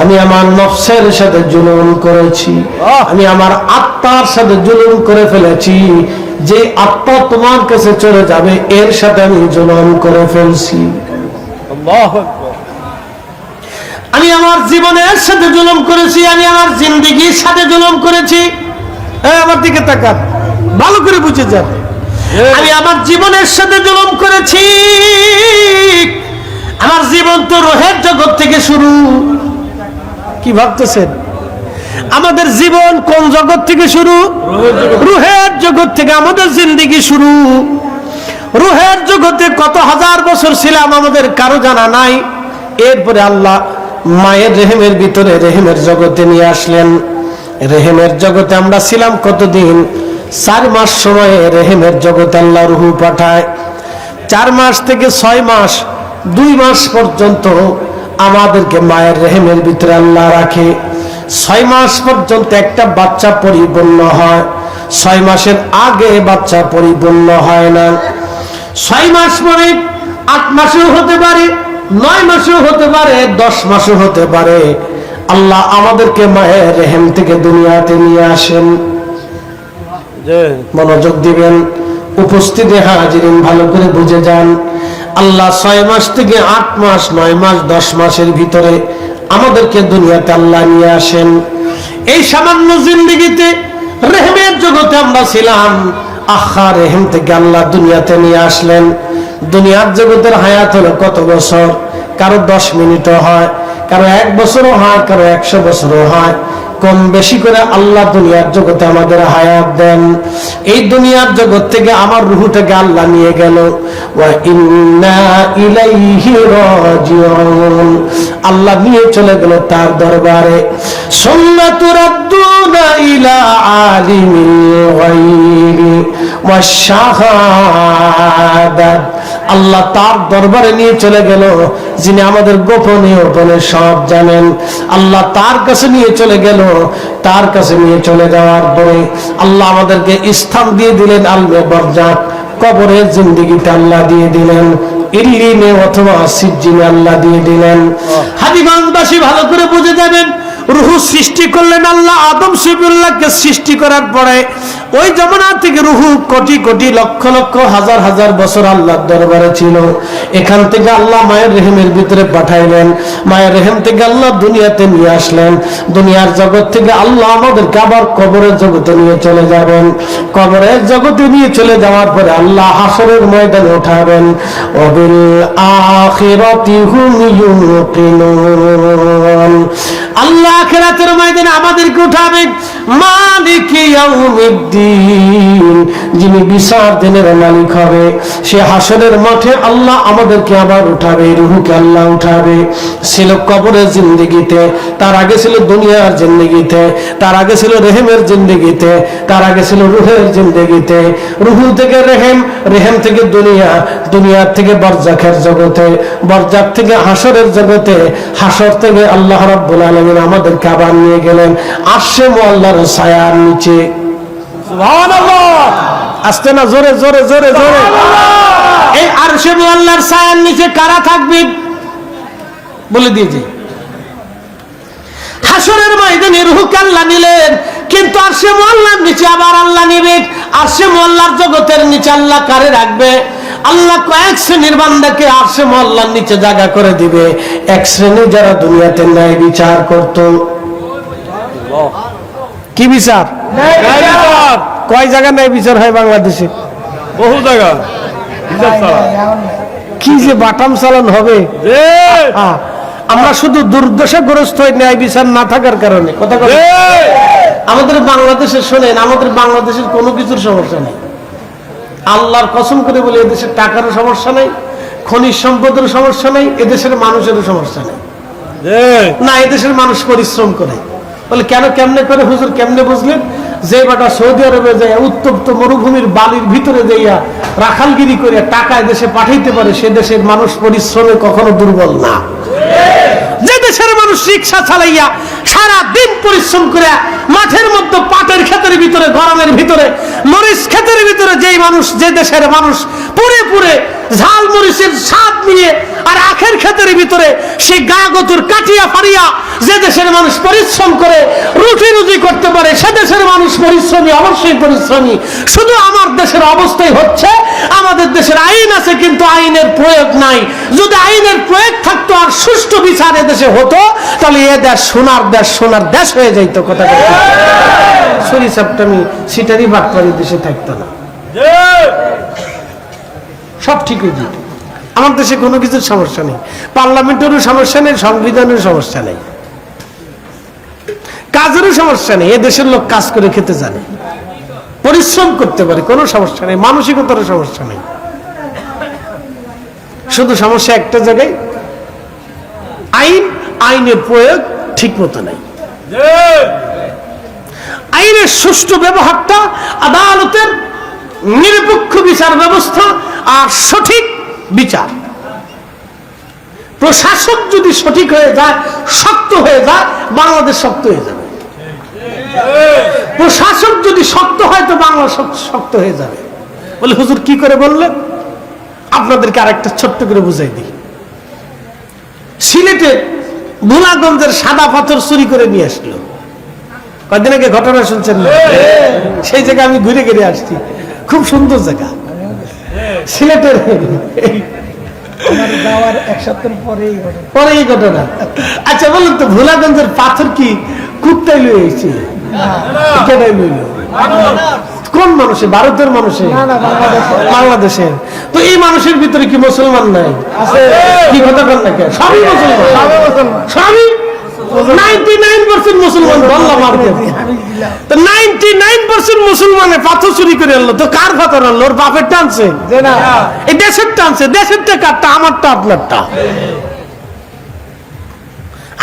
আমি আমার নফসের সাথে জুলুম করেছি, আমি আমার আত্মার সাথে জুলুম করে ফেলেছি। যে আত্মা তোমার কাছে চলে যাবে এর সাথে আমি জুলুম করে ফেলছি। আল্লাহু আকবার। আমি আমার জীবনের সাথে জুলুম করেছি, আমি আমার জিন্দেগির সাথে জুলুম করেছি। আমার দিকে তাকান, ভালো করে বুঝে যান। আমি আমার জীবনের সাথে জুলুম করেছি। আমার জীবন তো রোহের জগৎ থেকে শুরু। কি ভাবতেছেন? আমাদের জীবন কোন জগৎ থেকে শুরু? রুহের জগৎ থেকে আমাদের জিন্দেগি শুরু। রুহের জগতে কত হাজার বছর ছিলাম আমাদের কারো জানা নাই। এরপরে আল্লাহ মায়ের রেহেমের ভিতরে রেহেমের জগতে নিয়ে আসলেন। রেহেমের জগতে আমরা ছিলাম কতদিন? 4 মাস সময়ে রেহেমের জগতে আল্লাহ রুহু পাঠায়। 4 মাস থেকে 6 মাস, 2 মাস পর্যন্ত আমাদেরকে মায়ের রেহেমের ভিতরে আল্লাহ রাখে। 6 মাস পর্যন্ত একটা বাচ্চা পরিপূর্ণ হয়। 6 মাসের আগে বাচ্চা পরিপূর্ণ হয় না। 6 মাস পরে 8 মাসেও হতে পারে, 9 মাসেও হতে পারে, 10 মাসও হতে পারে। আল্লাহ আমাদেরকে মায়ের রেহেম থেকে দুনিয়াতে নিয়ে আসেন। মনোযোগ দিবেন, উপস্থিতি হাজিরিন, ভালো করে বুঝে যান। আল্লাহ 6 মাস থেকে 8 মাস, 9 মাস, 10 মাসের ভিতরে আমাদেরকে দুনিয়াতে আল্লাহ নিয়ে আসেন। এই সামান্য জিন্দেগিতে রেহেমের জগতে আমরা ছিলাম। আহা, রেহেম থেকে আল্লাহ দুনিয়াতে নিয়ে আসলেন। দুনিয়ার জগতের হায়াত হলো কত বছর? কারো 10 মিনিটও হয়, কারো 1 বছরও হয়, কারো 100 বছরও হয়। কম বেশি করে আল্লাহ দুনিয়ার জগতে আমাদের হায়াত দেন। এই দুনিয়ার জগৎ থেকে আমার রূহটাকে আল্লাহ নিয়ে গেল। ওয়া ইন্না ইলাইহি রাজিউন, আল্লাহ নিয়ে চলে গেল তার দরবারে। সুম্মা তুরাদ্দুনা ইলা আলিমিল গায়বি ওয়াশ শাহাদাত, আল্লাহ তার দরবারে নিয়ে চলে গেল যিনি আমাদের গোপনীয় গোপনে সব জানেন। আল্লাহ তার কাছে নিয়ে চলে গেল। তার কাছে নিয়ে চলে যাওয়ার পরে আল্লাহ আমাদেরকে স্থান দিয়ে দিলেন আলমে বরজাক, কবরের জিন্দেগিতে আল্লাহ দিয়ে দিলেন। ইল্লিনে অথবা সিজ্জিনে আল্লাহ দিয়ে দিলেন। হাজীগঞ্জবাসী ভালো করে বুঝে যাবেন, রুহু সৃষ্টি করলেন আল্লাহ আদম সফিউল্লাহকে সৃষ্টি করার পরে। ওই জমানা থেকে রুহু কোটি কোটি লক্ষ লক্ষ হাজার হাজার বছর আল্লাহর দরবারে ছিল। এখান থেকে আল্লাহ মায়ের রেহেমের ভিতরে পাঠাইলেন। মায়ের রেহেম থেকে আল্লাহ দুনিয়াতে নিয়ে আসলেন। দুনিয়ার জগৎ থেকে আল্লাহ আমাদেরকে আবার কবরের জগতে নিয়ে চলে যাবেন। কবরের জগতে নিয়ে চলে যাওয়ার পরে আল্লাহ হাসরের ময়দানে উঠাবেন। ওয়াবিল আখিরাতি হুম ইউকিনুন, আল্লাহ আখিরাতের ময়দানে আমাদেরকে উঠাবেন। মালিক ইয়াউমিদ্দিন, যিনি বিচার দিনের মালিক হবে। সে হাসরের মাঠে আল্লাহ আমাদেরকে আবার উঠাবে, রূহকে আল্লাহ উঠাবে। ছিল কবরের জিন্দেগিতে, তার আগে ছিল দুনিয়ার জিন্দেগিতে, তার আগে ছিল রেহেমের জিন্দেগিতে, তার আগে ছিল রূহের জিন্দেগিতে। রূহ থেকে রেহেম, রেহেম থেকে দুনিয়া, দুনিয়ার থেকে বরজাখের জগতে, বরজাখ থেকে হাসরের জগতে, হাসর থেকে আল্লাহ রাব্বুল আলামিন আমাদেরকে আবার নিয়ে গেলেন আরশে মুআল্লার ছায়ার নিচে। সুবহানাল্লাহ, আস্তে না, জোরে জোরে জোরে জোরে। এই আরশে মুআল্লার ছায়ার নিচে কারা থাকবে বলে দিয়েছি? হাসরের ময়দানে রূহকে আল্লাহ নিলেন, কিন্তু আরশে মুআল্লার নিচে আবার আল্লাহ নিবে। আরশে মুআল্লার জগতের নিচে আল্লাহ কারে রাখবে? আল্লাহ কয়েক শ্রেণীর বান্দাকে আরশে মুআল্লার নিচে জায়গা করে দিবে। এক শ্রেণী যারা দুনিয়াতে ন্যায় বিচার করত। কি বিচার? কয় জায়গা ন্যায় বিচার হয় বাংলাদেশে? বহু জায়গা কি যে বাটাম চালান হবে। আমরা শুধু দুর্দশাগ্রস্ত হই ন্যায় বিচার না থাকার কারণে। কথা বলে আমাদের বাংলাদেশে শোনেন, আমাদের বাংলাদেশের কোনো কিছুর সমস্যা নেই। আল্লাহর কসম করে বলে এদেশের টাকারও সমস্যা নেই, খনিজ সম্পদের সমস্যা নেই, এদেশের মানুষেরও সমস্যা নেই। না, এদেশের মানুষ পরিশ্রম করে। বলে কেন, কেমনে করে হুজুর, কেমনে বুঝলেন? যে বাটা সৌদি আরবে যাইয়া উত্তপ্ত মরুভূমির বালির ভিতরে যাইয়া রাখালগিরি করে টাকা দেশে পাঠাইতে পারে, সে দেশের মানুষ পরিশ্রমে কখনো দুর্বল না। যে দেশের মানুষ রিক্সা চালাইয়া সারা দিন পরিশ্রম করে মাঠের মধ্যে পাটের ক্ষেতের ভিতরে, গরমের ভিতরে, মরিচ ক্ষেতের ভিতরে যেই মানুষ, যে দেশের মানুষ পুরে পুরে ঝাল মরিচের স্বাদ নিয়ে আর আখের ক্ষেতের ভিতরে সেই গা গতুর কাটিয়া ফাড়িয়া যে দেশের মানুষ পরিশ্রম করে রুটি রুজি করতে পারে, সে দেশের মানুষ পরিশ্রমী, অবশ্যই পরিশ্রমী। শুধু আমার দেশের অবস্থাই হচ্ছে, আমাদের দেশের আইন আছে কিন্তু আইনের প্রয়োগ নাই। যদি আইনের প্রয়োগ থাকতো আর সুষ্ঠু বিচার দেশে হতো, তাহলে এ দেশ সোনার দেশ, সোনার দেশ হয়ে যাইতো। কথা সরি সাপ্তামি সিটারি বাটপারি দেশে থাকতো না, সব ঠিক হয়ে যেত। আমার দেশে কোনো কিছুর সমস্যা নেই, পার্লামেন্টেরও সমস্যা নেই, সংবিধানের সমস্যা নেই, কাজেরও সমস্যা নেই। এ দেশের লোক কাজ করে খেতে জানে, পরিশ্রম করতে পারে, কোনো সমস্যা নেই, মানসিকতারও সমস্যা নেই। শুধু সমস্যা একটা জায়গায়, আইনের প্রয়োগ ঠিক মতো নাই। আইনের সুষ্ঠু ব্যবহারটা, আদালতের নিরপেক্ষ বিচার ব্যবস্থা আর সঠিক বিচার, প্রশাসক যদি সঠিক হয়ে যায়, শক্ত হয়ে যায়, বাংলাদেশ শক্ত হয়ে যাবে। প্রশাসক যদি শক্ত হয় তো বাংলা শক্ত হয়ে যাবে। বলে হুজুর কি করে বললেন? আপনাদেরকে আরেকটা ছোট্ট করে বুঝাই দিই। সিলেটে ভোলাগঞ্জের সাদা পাথর চুরি করে নিয়ে আসলো, কয়েকদিন আগে ঘটনা শুনছেন না? সেই জায়গায় আমি ঘুরে ঘুরে আসছি, খুব সুন্দর জায়গা সিলেটের। পরে এই ঘটনা। আচ্ছা বলুন তো, ভোলাগঞ্জের পাথর কি কুত্তাই লয়ে এসেছে? কোন মানুষে? ভারতের মানুষে, বাংলাদেশের। তো এই মানুষের ভিতরে কি মুসলমান নাই? কি কথা বল না, সবই মুসলমান, সবই 99% মুসলমান। বললাম আর 99% মুসলমানে পাথর চুরি করে আনলো, তো কার পাথর আনলো? ওর বাপের টানছে, এই দেশের টানছে। দেশেরটা কারটা? আমারটা আপনারটা,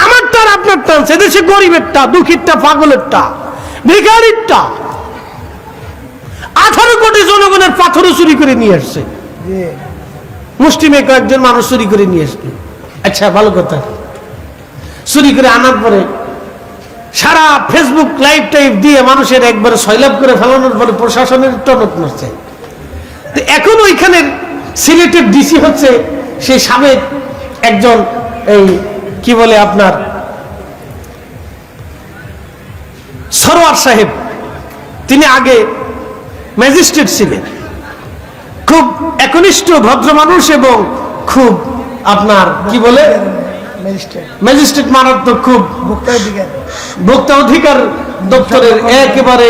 আমারটা আর আপনার টানছে। দেশে গরিবেরটা, দুঃখীরটা, পাগলেরটা, ভিখারিরটা। 18 কোটি জনগণের পাথরও চুরি করে নিয়ে আসছে। মুসলিমে কয়েকজন মানুষ চুরি করে নিয়ে আসলো। আচ্ছা ভালো কথা, চুরি করে আনার পরে সারা ফেসবুক লাইভ টাইপ দিয়ে মানুষের একবারে সয়লাভ করে ফেলানোর পরে প্রশাসনের টনক নড়ছে। এখন ওইখানের সিলেটের ডিসি হচ্ছে সেই সাবেক একজন, এই কি বলে আপনার সরোয়ার সাহেব। তিনি আগে ম্যাজিস্ট্রেট ছিলেন, খুব একনিষ্ঠ ভদ্র মানুষ এবং খুব আপনার কি বলে ম্যাজিস্ট্রেট মারাত্মক, খুব ভোক্তা অধিকার দপ্তরের একেবারে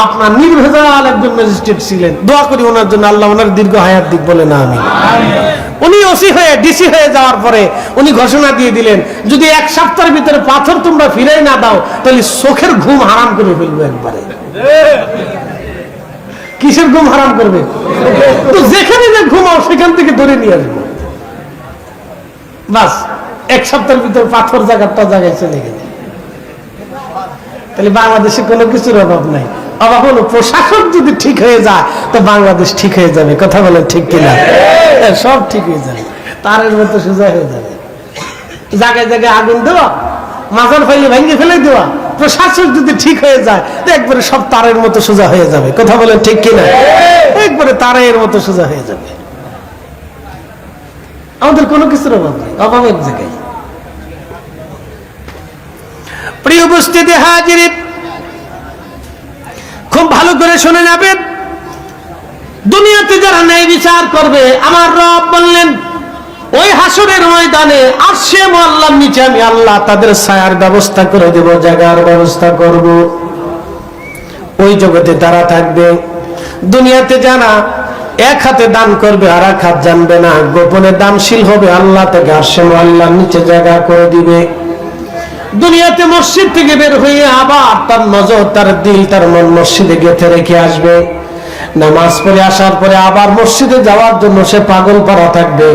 আপনার নির্ভেজাল একজন ম্যাজিস্ট্রেট ছিলেন। দোয়া করি ওনার জন্য, আল্লাহ ওনার দীর্ঘ হায়াত দিক, বলে না আমি। উনি ওসি হয়ে ডিসি হয়ে যাওয়ার পরে উনি ঘোষণা দিয়ে দিলেন, যদি 1 সপ্তাহের ভিতরে পাথর তোমরা ফিরাই না দাও, তাহলে চোখের ঘুম হারাম করে ফেলবো একবারে। কিসের ঘুম হারাম করবে? তো যেখানে যে ঘুমাও সেখান থেকে ধরে নিয়ে আসবো। বাস 1 সপ্তাহের ভিতরে পাথর জায়গাটা জায়গায় চলে গেছে। তাহলে বাংলাদেশে কোনো কিছুর অভাব নাই। অভাব হলো প্রশাসক যদি ঠিক হয়ে যায় তো বাংলাদেশ ঠিক হয়ে যাবে। কথা বলেন ঠিক কিনা? সব ঠিক হয়ে যাবে, তারের মতো সোজা হয়ে যাবে। জায়গায় জায়গায় আগুন দেওয়া, মাজার ফাইলে ভেঙে ফেলে দেওয়া, প্রশাসক যদি ঠিক হয়ে যায় তো একবারে সব তারের মতো সোজা হয়ে যাবে। কথা বলেন ঠিক কিনা? একবারে তারের মতো সোজা হয়ে যাবে। আমাদের কোনো কিছুর অভাব নেই, অভাব এক জায়গায়। প্রিয় উপস্থিতি হাজির, খুব ভালো করে শুনে যাবেন। দুনিয়াতে যারা ন্যায় বিচার করবে, আমার রব বললেন ওই হাসরের ময়দানে আরশে মুআল্লার নিচে আমি আল্লাহ তাদের ছায়ার ব্যবস্থা করে দেব, জায়গার ব্যবস্থা করব। ওই জগতে তারা থাকবে। দুনিয়াতে যারা এক হাতে দান করবে আর এক হাত জানবে না, গোপনে দানশীল হবে, আল্লাহ তাকে আরশে মুআল্লার নিচে জায়গা করে দিবে। দুনিয়াতে মসজিদ থেকে বের হয়ে আবার তার নজর, তার দিল, তার মন মসজিদে গেঁথে রেখে আসবে। নামাজ পড়ে আসার পরে আবার মসজিদে যাওয়ার জন্য সে পাগল পারা থাকবে।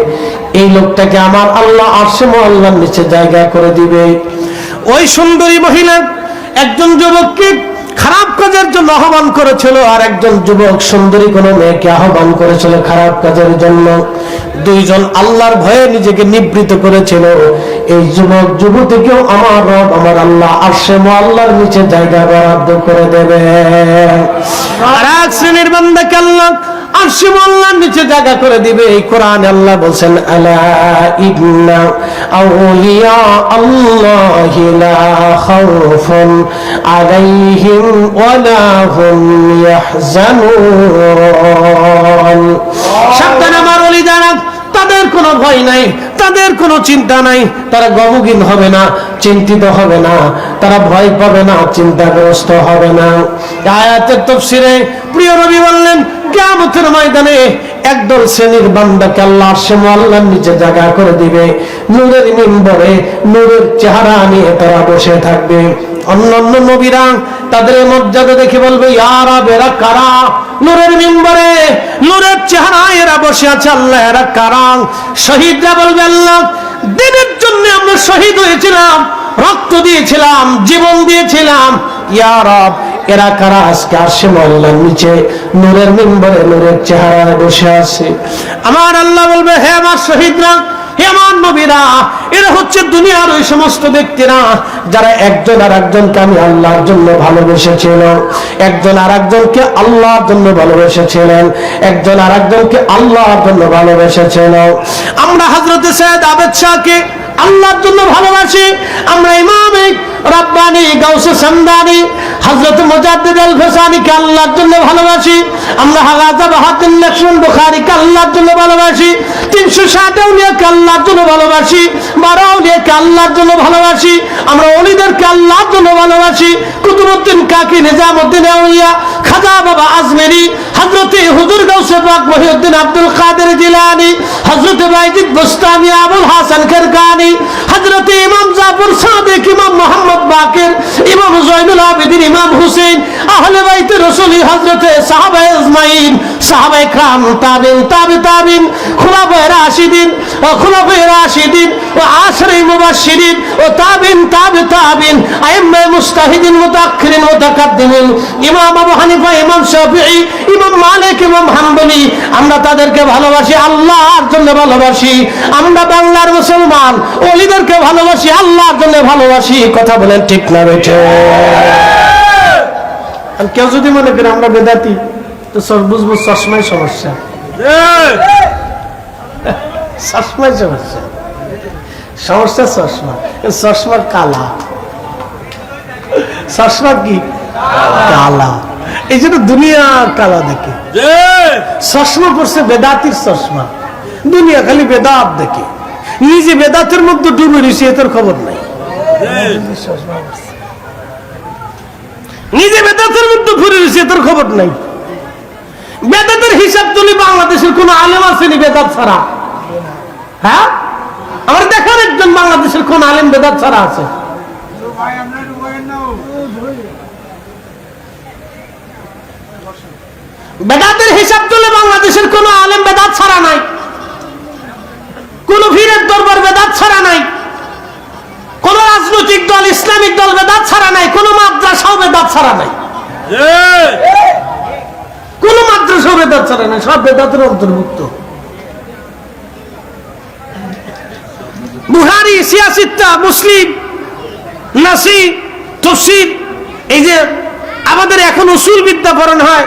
এই লোকটাকে আমার আল্লাহ আরশে মুআল্লার নিচে জায়গা করে দিবে। ওই সুন্দরী মহিলা একজন যুবককে খারাপ কাজের জন্য আহ্বান করেছিল, আর একজন যুবক সুন্দরী কোন মেয়েকে আহ্বান করেছিল খারাপ কাজের জন্য। দুইজন আল্লাহর ভয়ে নিজেকে নিবৃত করেছিল। এই যুবক যুবতীকেও আমার রব, আমার আল্লাহ আরশে মুআল্লার নিচে জায়গা বরাদ্দ করে দেবে। আর এক শ্রেণীর বান্দাকে আল্লাহ আরশে মুআল্লার নিচে জায়গা করে দিবে। এই কোরআনে আল্লাহ বলেন, আলা ইন্না আউলিয়া আল্লাহি লা খাউফুন আলাইহিম ওয়া লা হুম ইয়াহজানুন। সাবধান আমার ওলি যারা, তাদের কোনো ভয় নাই, তাদের কোনো চিন্তা নাই, তারা গমগীন হবে না, চিন্তিত হবে না, তারা ভয় পাবে না, চিন্তাগ্রস্ত হবে না। আয়াতের তাফসীরে প্রিয় নবী বললেন, কিয়ামতের ময়দানে একদল শ্রেণীর বান্দাকে আল্লাহ আরশে মুআল্লার নিচে জায়গা করে দিবে। নূরের মিম্বরে নূরের চেহারা নিয়ে তারা বসে থাকবে। অন্যান্য নবীরা তাদের মর্যাদা দেখে বলবে, ইয়া রাব, এরা কারা? নূরের মিম্বরে নূরের চেহারায় এরা বসে আছে, আল্লাহ এরা কারা? শহীদরা বলবে, আল্লাহ দিনের জন্য আমরা শহীদ হয়েছিলাম, রক্ত দিয়েছিলাম, জীবন দিয়েছিলাম। ইয়া রাব, এরা কারা? আজকে আরশে মুআল্লার নিচে নূরের মিম্বরে নূরের চেহারায় বসে আছে। আমার আল্লাহ বলবে, হে আমার শহীদরা, হে আমার নবীরা, এরা হচ্ছে দুনিয়ার ওই সমস্ত ব্যক্তিরা যারা একজন আর একজনকে আমি আল্লাহর জন্য ভালোবেসেছিল, একজন আর একজনকে আল্লাহর জন্য ভালোবেসেছিলেন, একজন আর একজনকে আল্লাহর জন্য ভালোবেসেছিল। আমরা হযরতে সৈয়দ আবেদ শাহকে আল্লাহর জন্য ভালোবাসি। আমরা ইমামে রাব্বানি গাউসে সামদানি হযরত মুজাদ্দিদ আল ফিসানিকে আল্লাহর জন্য ভালোবাসি। আমরা হাগাজা বাহাদুর নকশবন্দ বুখারীকে আল্লাহর জন্য ভালোবাসি। 360 আউলিয়াকে আল্লাহর জন্য ভালোবাসি। 12 আউলিয়াকে আল্লাহর জন্য ভালোবাসি। আমরা ওলিদেরকে আল্লাহর জন্য ভালোবাসি। কুতুবউদ্দিন কাকি, নিজামউদ্দিন আউলিয়া, খাজা বাবা আজমেরি, হযরতে হুজুর গাউসে পাক মহিউদ্দিন আব্দুল কাদের জিলানী, হযরতে বাইজিদ বুস্তামি, আবুল হাসান কারকানি, হযরতে ইমাম জাফর সাদিক, ইমাম মুহাম্মদ বাকির, ইমাম জয়নুল আবেদিন, ইমাম হুসেন, আহলে বাইতে রাসূল, হযরতে সাহাবায়ে আজমাইন, সাহাবায়ে کرام, তাবিন, তাবিন, খুলাফায়ে রাশিদিন ও খুলাফায়ে রাশিদিন ও আশরে মুবাশশিরিন ও তাবিন, আইম্মায়ে মুজতাহিদিন, মুতাআখিরিন, মুতাকাদ্দিমিন, ইমাম আবু হানিফা, ইমাম শাফিঈ, ইমাম মালিক, ইমাম হাম্বলি, আমরা তাদেরকে ভালোবাসি, আল্লাহর জন্য ভালোবাসি। আমরা বাংলার মুসলমান, ওলিদেরকে ভালোবাসি, আল্লাহর জন্য ভালোবাসি। কথা বলেন ঠিক না বেঠে? আর কেউ যদি মনে করে আমরা বেদাতি, তো বুঝবো চশমায় সমস্যা, চশমায় সমস্যা, সমস্যা চশমা, চশমার কালা, চশমা কি কালা, এই জন্য দুনিয়া কালা দেখে। চশমা পড়ছে বেদাতির চশমা, দুনিয়া খালি বেদাত দেখে, নিজে বেদাতের মধ্যে ডুবে রয়েছে, এর খবর নাই। নিজে বেদাতের মধ্যে ঘুরে রয়েছে, এর খবর নাই। বেদাতের হিসাব তুলি বাংলাদেশের কোন আলেম আসেনি বেদাত ছাড়া? হ্যাঁ, আমার দেখার একজন বাংলাদেশের কোন আলেম বেদাত ছাড়া আছে? বেদাতের হিসাব তুলে বাংলাদেশের কোন আলেম বেদাত ছাড়া নাই, কোন পীরের দরবার বেদাত ছাড়া নাই, কোন রাজনৈতিক দল, ইসলামিক দল বেদাত ছাড়া নাই, কোন মাদ্রাসাও বেদাত ছাড়া নাই, কোন মাদ্রাসাও বেদাত ছাড়া নাই, সব বেদাতের অন্তর্ভুক্ত। বুখারী, সিয়াসিত্তা, মুসলিম, নাসি, তাফসীর, এই যে আমাদের এখন উসুল বিদ্যা পড়ানো হয়,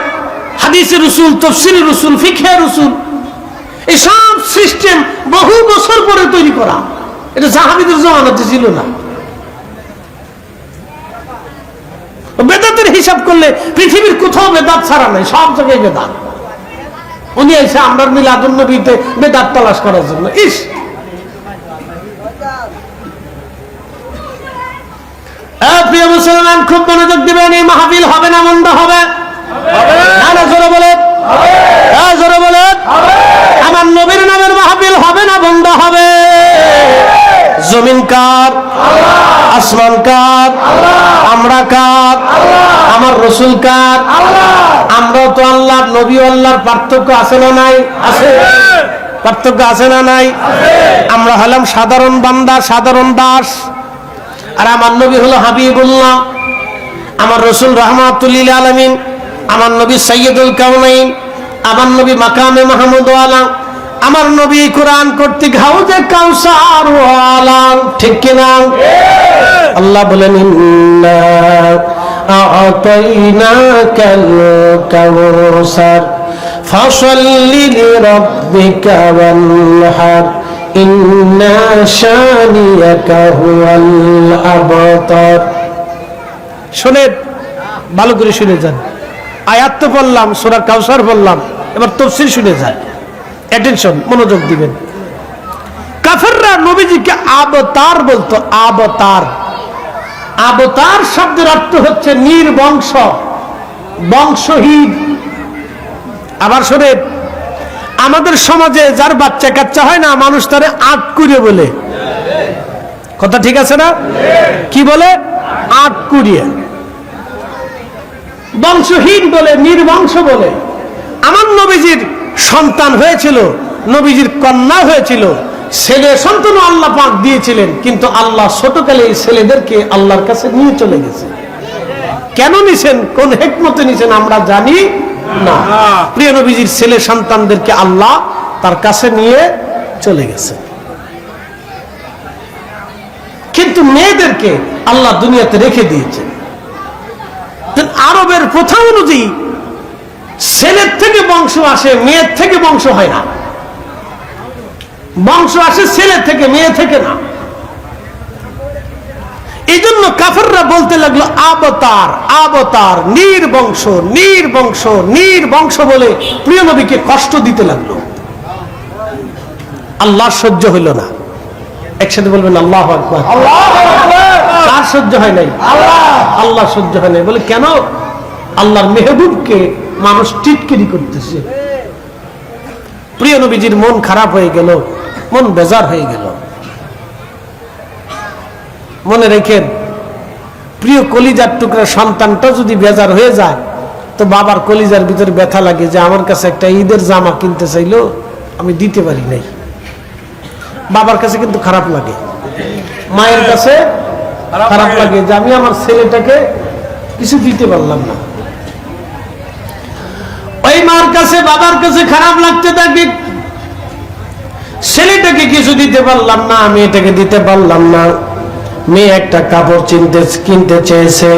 হাদিসের উসুল, তাফসীরের উসুল, ফিকহের উসুল, এই সব সিস্টেম বহু বছর পরে তৈরি করা। এটা সাহাবীদের জামানাতে ছিল না। বেদাতের হিসাব করলে পৃথিবীর কোথাও বেদাত ছাড়া নাই, সব জায়গায় বেদাত। উনি এসে আমরার মিলাদুন নবীতে বেদাত তালাশ করার জন্য। ইস, প্রিয় মুসলমান, খুব মনোযোগ দিবেন। এই মাহফিল হবে না মন্দ হবে? না, জোরে বলেন, জোরে বলেন। আমার নবীর নামের মাহফিল হবে না বন্ধ হবে? জমিন কার? আসমান কার? আমরা কার? আমার রসুল কার? আমরাও তো আল্লাহ, নবী আল্লাহর। পার্থক্য আছে না নাই? আছে। পার্থক্য আছে না নাই? আমরা হলাম সাধারণ বান্দা, সাধারণ দাস, আর আমার নবী হলো হাবিবুল্লাহ, আমার রসুল রাহমাতুল লিল আলামিন, আমার নবী সাইয়্যিদুল কাউনাইন, আমার নবী মাকামে মাহমুদ ওয়ালা, আমার নবী কোরআন কর্তৃক হাউজে কাউসার ওয়ালা। ঠিক কিনা? আল্লাহ বলেন, ইন্না আ'তাইনাকাল কাউসার ফাসাল্লি লিরাব্বিকা ওয়ানহার ইন্না শানিয়াকা হুয়াল আবতার। শুনে ভালো করে শুনে যান। আয়াত তো বললাম, সূরা কাউসার বললাম, এবার তাফসীর শুনে যান। অ্যাটেনশন, মনোযোগ দিবেন। কাফেররা নবীজিকে আবতার বলতো। আবতার, আবতার শব্দের অর্থ হচ্ছে নির্বংশ, বংশহীন। আবার শুনে, আমাদের সমাজে যার বাচ্চা কাচ্চা হয় না, মানুষ তারে আট কুড়িয়ে বলে। কথা ঠিক আছে না? কি বলে? আট কুড়িয়ে। বংশহীন বলে, নির্বংশ বলে। আমার নবীজির সন্তান হয়েছিল, নবীজির কন্যা হয়েছিল, ছেলে সন্তান আল্লাহ পাক দিয়েছিলেন, কিন্তু আল্লাহ ছোটকালে এই ছেলেদেরকে আল্লাহর কাছে নিয়ে চলে গেছে। কেন নিছেন, কোন হিকমতে নিছেন আমরা জানি না। প্রিয় নবীজির ছেলে সন্তানদেরকে আল্লাহ তার কাছে নিয়ে চলে গেছে, কিন্তু মেয়েদেরকে আল্লাহ দুনিয়াতে রেখে দিয়েছেন। আরবের প্রথা অনুযায়ী ছেলের থেকে বংশ আসে, মেয়ের থেকে বংশ হয় না। বংশ আসে ছেলে থেকে, মেয়ে থেকে না। এই জন্য কাফেররা বলতে লাগলো আবতার, আবতার, নির্বংশ, নির্বংশ, নির্বংশ বলে প্রিয় নবীকে কষ্ট দিতে লাগলো। আল্লাহ সহ্য হইল না। একসাথে বলবেন আল্লাহু আকবার। কার সহ্য হয় নাই? আল্লাহ সহ্য হয় নাই। বলে কেন? আল্লাহর মেহবুবকে মানুষ টিটকিরি করতেছে। প্রিয় নবীজির মন খারাপ হয়ে গেল, মন বেজার হয়ে গেল। মনে রেখেন, প্রিয় কলিজার টুকরা সন্তানটা যদি বেজার হয়ে যায়, তো বাবার কলিজার ভিতরে ব্যথা লাগে যে আমার কাছে একটা ঈদের জামা কিনতে চাইলো, আমি দিতে পারি নাই। বাবার কাছে কিন্তু খারাপ লাগে, মায়ের কাছে খারাপ লাগে যে আমি আমার ছেলেটাকে কিছু দিতে পারলাম না। ওই মার কাছে, বাবার কাছে খারাপ লাগতে থাকে, ছেলেটাকে কিছু দিতে পারলাম না, মেয়েটাকে দিতে পারলাম না। মেয়ে একটা কাপড় কিনতে চেয়েছে,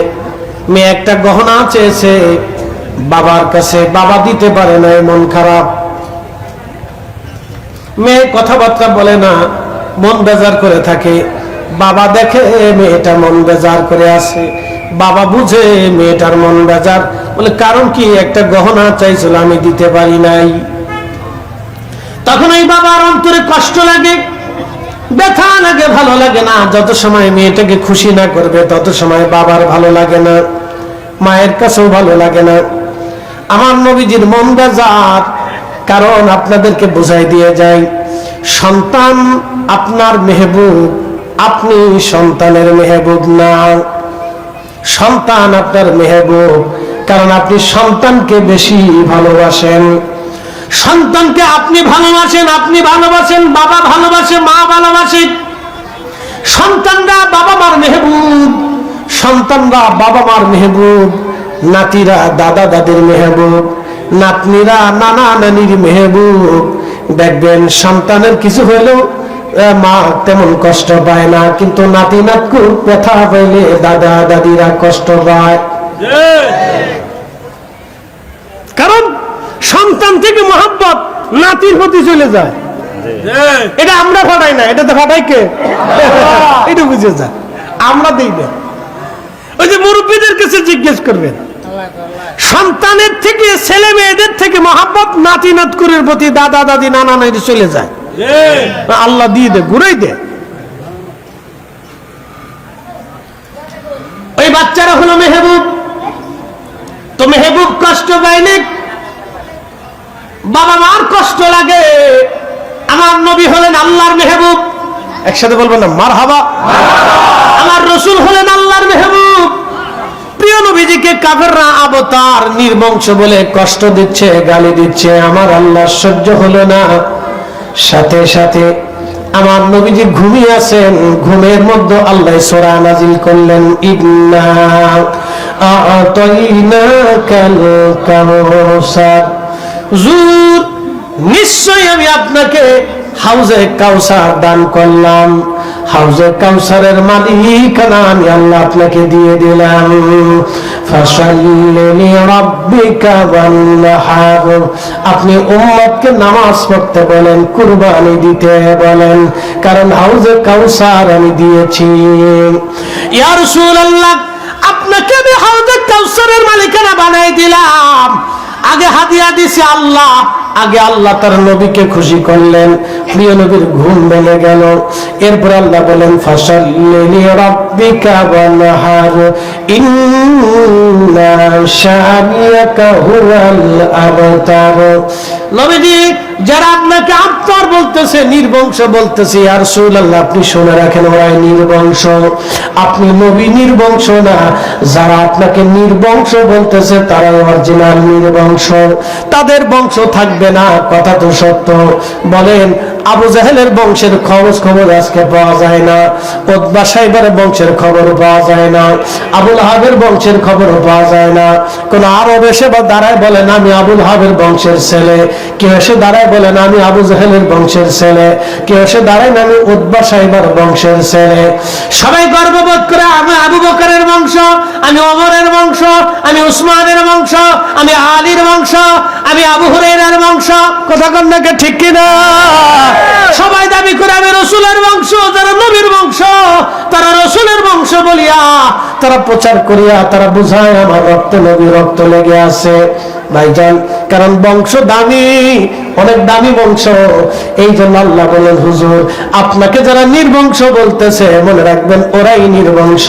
মেয়ে একটা গহনা চেয়েছে বাবার কাছে, বাবা দিতে পারে না, মন খারাপ। মেয়ে কথাবার্তা বলে না, মন বেজার করে থাকে। বাবা দেখে মেয়েটা মন বেজার করে আছে, বাবা বুঝে মেয়েটার মন বেজার। বলে কারণ কি? একটা গহনা চাইছিল, আমি দিতে পারি নাই। তখন এই বাবার অন্তরে কষ্ট লাগে, ব্যথা লাগে, ভালো লাগে না। যত সময় মেয়েটাকে খুশি না করবে, তত সময় বাবার ভালো লাগে না, মায়ের কাছেও ভালো লাগে না। আমার নবীজির মন বেজার। কারণ আপনাদেরকে বুঝাই দিয়ে যাই, সন্তান আপনার মেহবুব, আপনি সন্তানের মেহবুব না। সন্তান আপনার মেহবুব, কারণ আপনি সন্তানকে বেশি ভালোবাসেন। সন্তানকে আপনি ভালোবাসেন, আপনি ভালোবাসেন, বাবা ভালোবাসে, মা ভালোবাসে। সন্তানরা বাবা মার মেহবুব, সন্তানরা বাবা মার মেহবুব, নাতিরা দাদা দাদির মেহবুব, নাতনিরা নানা নানির মেহবুব। দেখবেন সন্তানের কিছু হইলেও মা তেমন কষ্ট পায় না, কিন্তু নাতি নাতকু ব্যথা পাইলে দাদা দাদিরা কষ্ট পায়। কারণ সন্তান থেকে মহব্বত নাতির প্রতি চলে যায়। এটা আমরা ফাটাই না, এটা তো ফাটাই কে? এটা বুঝে যায়, আমরা দিই না। ওই যে মুরব্বীদের কাছে জিজ্ঞেস করবেন, সন্তানের থেকে ছেলে মেয়েদের থেকে মহাব্বত নাতি নাতকুরের প্রতি দাদা দাদি নানা নানি চলে যায়, আল্লাহ দিয়ে দে, ঘুরাই দে। ওই বাচ্চারা হলো মেহবুব, তো মেহবুব কষ্ট পায়নি, বাবা মার কষ্ট লাগে। আমার নবী হলেন আল্লাহর মেহবুব, একসাথে বলবেন না মারহাবা। আমার রাসূল হলেন আল্লাহর মেহবুব। প্রিয় নবীজিকে কাফেররা অবতার নির্বংশ বলে কষ্ট দিচ্ছে, গালি দিচ্ছে, আমার আল্লাহ সহ্য হলো না। সাথে সাথে আমার নবীজি ঘুমিয়ে আছেন, ঘুমের মধ্যে আল্লাহ সূরা নাজিল করলেন, ইন্না আ'তাইনাকাল কাউসার, হুজুর নিশ্চয়ই আমি আপনাকে হাউজে কাউসার দান করলাম, হাউজে কাউসারের মালিকানা আমি আল্লাহ আপনাকে দিয়ে দিলাম। ফাসাল্লি লিরাব্বিকা ওয়ানহার, আপনি উম্মতকে নামাজ পড়তে বলেন, কুরবানি দিতে বলেন, কারণ হাউজে কাউসার আমি দিয়েছি। ইয়া রাসূলুল্লাহ, আপনাকে আমি হাউজে কাউসারের মালিকানা বানাই দিলাম। আগে হাদিয়া দিছি আল্লাহ, আগে আল্লাহ তার নবীকে খুশি করলেন, প্রিয় নবীর ঘুম ভেঙে গেল। এরপর আল্লাহ বলেন, ফাসাল্লি লিরাব্বিকা ওয়ানহার ইন্না শানিয়াকা হুয়াল আবতার। নবীজি যারা আপনাকে আবতার বলতেছে, নির্বংশ বলতেছে, ইয়া রাসূলুল্লাহ আপনি শুনে রাখেন, ওরাই নির্বংশ, আপনি নবী নির্বংশ না। যারা আপনাকে নির্বংশ বলতেছে তারা অরিজিনাল নির্বংশ, তাদের বংশ থাকবে না, কথা তো সত্য। বলেন আবু জাহেলের বংশের খবর আজকে পাওয়া যায় না, উতবা সাইবার বংশের খবর পাওয়া যায় না, আবুল হাবের বংশের খবর পাওয়া যায় না। কোন আরব এসে বা দাঁড়ায় বলেন আমি আবুল হাবের বংশের ছেলে, কেউ এসে দাঁড়ায় বলেন আমি আবু জাহেলের বংশের ছেলে, কেউ এসে দাঁড়ায় আমি উতবা সাইবার বংশের ছেলে। সবাই গর্ববোধ করে আমি আবু বকরের বংশ, আমি ওমরের বংশ, আমি উসমানের বংশ, আমি আলীর বংশ, আমি আবু হুরায়রার বংশ। কথা কন নাকি ঠিক কিনা? সবাই দাবি করে আমি রাসূলের বংশ, যারা নবীর বংশ তারা রাসূলের বংশ বলিয়া তারা প্রচার করিয়া তারা বুঝায় আমার রক্তে নবী রক্ত লেগে আছে। ভাইজান, কারণ বংশ দামি, অনেক দামি বংশ। এই জন্য আল্লাহ বলেন, হুজুর আপনাকে যারা নির্বংশ বলতেছে মনে রাখবেন ওরাই নির্বংশ।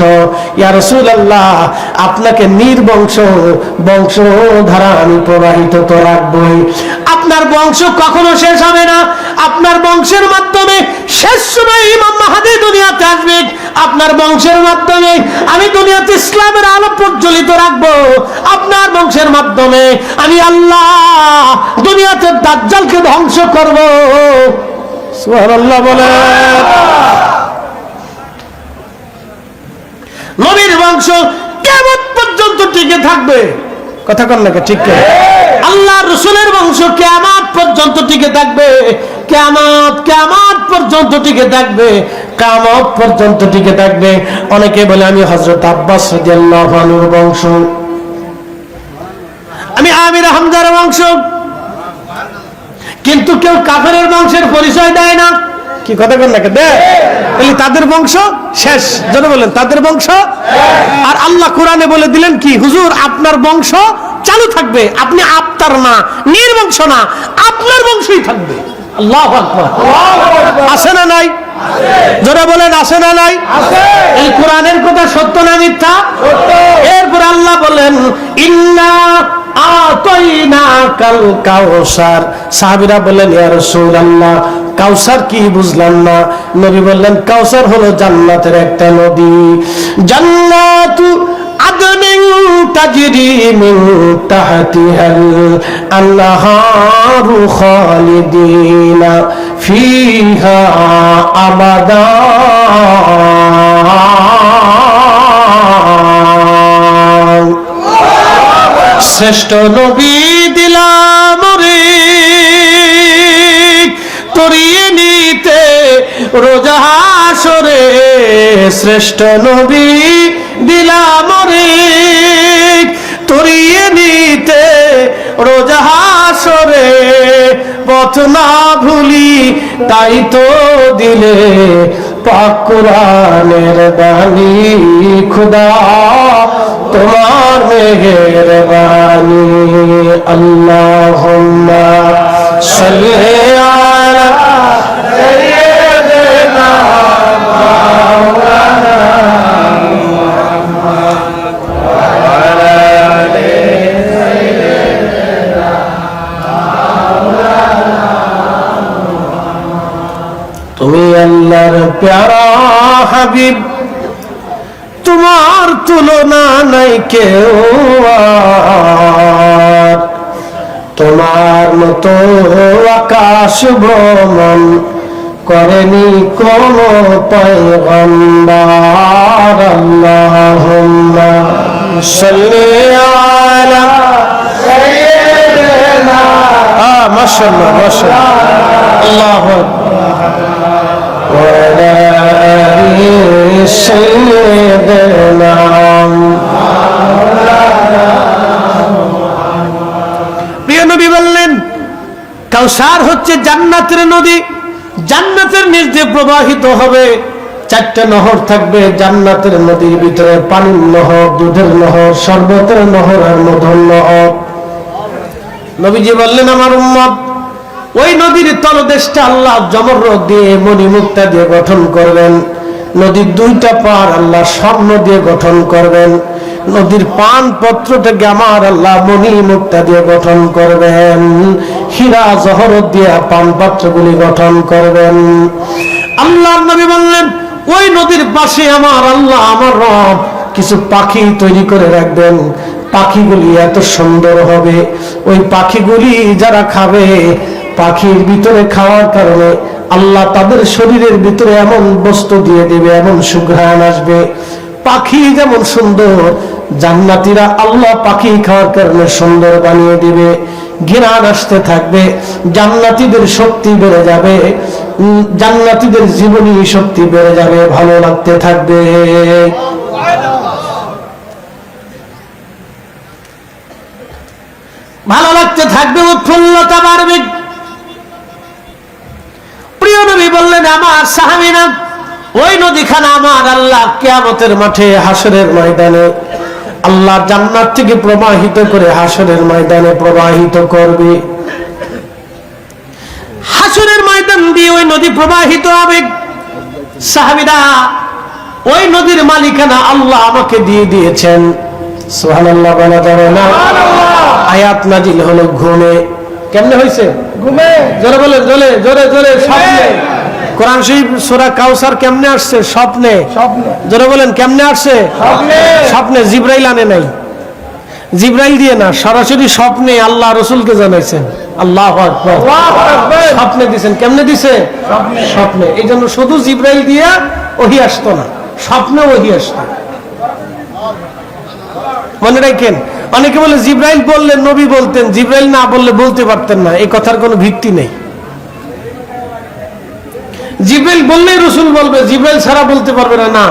ইয়া রাসূলুল্লাহ আপনাকে নির্বংশ বংশধারা আমি প্রবাহিত তো রাখবই। আপনার বংশ কখনো শেষ হবে না, আপনার বংশের মাধ্যমে শেষ সময় ইমাম মাহদী দুনিয়াতে আসবে, আপনার বংশের মাধ্যমে আমি দুনিয়াতে ইসলামের আলো প্রজ্বলিত রাখবো, আপনার বংশের মাধ্যমে আমি আল্লাহ দুনিয়াতে দাজ্জালকে ধ্বংস করব। সুবহানাল্লাহ বলে। নবীর বংশ কিয়ামত পর্যন্ত টিকে থাকবে। কথা কন না ঠিক কি? আল্লাহ রাসূলের বংশ কিয়ামত পর্যন্ত টিকে থাকবে, কিয়ামত পর্যন্ত টিকে থাকবে, কিয়ামত পর্যন্ত টিকে থাকবে। অনেকে বলে আমি হযরত আব্বাস রাদিয়াল্লাহু আনহুর বংশ, আমি আমির হামজার বংশ, কিন্তু কেউ কাফেরের বংশের পরিচয় দেয় না। কি কথা বলেন নাকি? তাদের বংশ শেষ, যেন বলেন তাদের বংশ। আর আল্লাহ কোরআনে বলে দিলেন কি, হুজুর আপনার বংশ চালু থাকবে, আপনি আবতার না, নির্বংশ না, আপনার বংশই থাকবে। আল্লাহু আকবার। আছে না নাই? যারা বলেন আছে না নাই? এই কোরআনের কথা সত্য না মিথ্যা? এরপর আল্লাহ বলেন, ইন্না আ'তাইনাকাল কাউসার। সাহাবীরা বললেন, ইয়া রাসূলুল্লাহ কাউসার কি বুঝলাম না। নবী বললেন, কাউসার হলো জান্নাতের একটা নদী, জান্নাতু আদনিন তাজরি মিন তাহতিহাল আনহারু খালিদিনা ফিহা আবাদা। শ্রেষ্ঠ নবী দিলাম রে তরিয়ে নিতে রোজা হাসরে, শ্রেষ্ঠ নবী দিলাম রে তরিয়ে নিতে রোজা হাসরে, পথ না ভুলি তাই তো দিলে পাক কুরআনের বাণী খুদা তোমার মেহেরবানি আল্লাহুম্মা সাল্লি আলা সাইয়্যিদিনা মাওলানা তুমি আল্লাহর প্যারা হাবিব তোমার তুলনা নাই কেউ আর তোমার মতো আকাশ ভ্রমণ করেনি কোন পয়গম্বর আল্লাহুম্মা সাল্লি আলা সাইয়্যিদিনা মাশাআল্লাহ মাশাআল্লাহ আল্লাহু ওয়ালা আলি সাইয়্যিদিনা প্রিয় নবী বললেন কাউসার হচ্ছে জান্নাতের নদী জান্নাতের নিচ দিয়ে প্রবাহিত হবে চারটা নহর থাকবে জান্নাতের নদীর ভিতরে পানির নহর দুধের নহর শরবতের নহর আর মধুর নহর নবীজি বললেন আমার উম্মত ওই নদীর তলদেশটা আল্লাহ জমররদ দিয়ে মণিমুক্তা দিয়ে গঠন করবেন নদীর দুইটা পার আল্লাহ স্বর্ণ দিয়ে গঠন করবেন নদীর পান পত্রটাকে আমার আল্লাহ মণিমুক্তা দিয়ে গঠন করবেন হীরা জহরত দিয়ে পান পাত্রগুলি গঠন করবেন আল্লাহ নবী বললেন ওই নদীর পাশে আমার আল্লাহ আমার রব কিছু পাখি তৈরি করে রাখবেন পাখিগুলি এত সুন্দর হবে ওই পাখিগুলি যারা খাবে পাখির ভিতরে খাওয়ার কারণে আল্লাহ তাদের শরীরের ভিতরে এমন বস্তু দিয়ে দেবে এমন সুঘ্রাণ আসবে পাখি যেমন সুন্দর জান্নাতীরা আল্লাহ পাখি খাওয়ার কারণে সুন্দর বানিয়ে দিবে ঘ্রাণ আসতে থাকবে জান্নাতীদের শক্তি বেড়ে যাবে জান্নাতীদের জীবনী শক্তি বেড়ে যাবে ভালো লাগতে থাকবে ভালো লাগতে থাকবে উৎফুল্লতা বাড়বে প্রিয় নবী বললেন আমার সাহাবীরা ওই নদীখানা আমার আল্লাহ কিয়ামতের মাঠে হাসরের ময়দানে আল্লাহ জান্নাত থেকে প্রবাহিত করে হাসরের ময়দানে প্রবাহিত করবে হাসরের ময়দান দিয়ে ওই নদী প্রবাহিত হবে সাহাবীরা ওই নদীর মালিকানা আল্লাহ আমাকে দিয়ে দিয়েছেন সুবহানাল্লাহ বলা যাবে না আয়াত নাজিল হলো ঘুমে কেমনে হয়েছে ঘুমে জোরে বলেন জোরে জোরে জোরে স্বপ্নে কোরআন শরীফ সূরা কাউসার কেমনে আসছে স্বপ্নে জোরে বলেন কেমনে আসছে স্বপ্নে জিবরাইল আনে নাই জিবরাইল দিয়ে না সরাসরি স্বপ্নে আল্লাহ রাসূলকে জানাইছেন আল্লাহু আকবার স্বপ্নে দিবেন কেমনে দিছে স্বপ্নে এইজন্য শুধু জিবরাইল দিয়া ওহী আসতো না স্বপ্নে ওহী আসতো মনে রাখেন অনেকে বলে জিবরাইল বললেন নবী বলতেন জিবরাইল না বললে বলতে পারতেন না এই কথার কোনো ভিত্তি নেই জিবরাইল বললে রাসূল বলবে জিবরাইল ছাড়া বলতে পারবে না না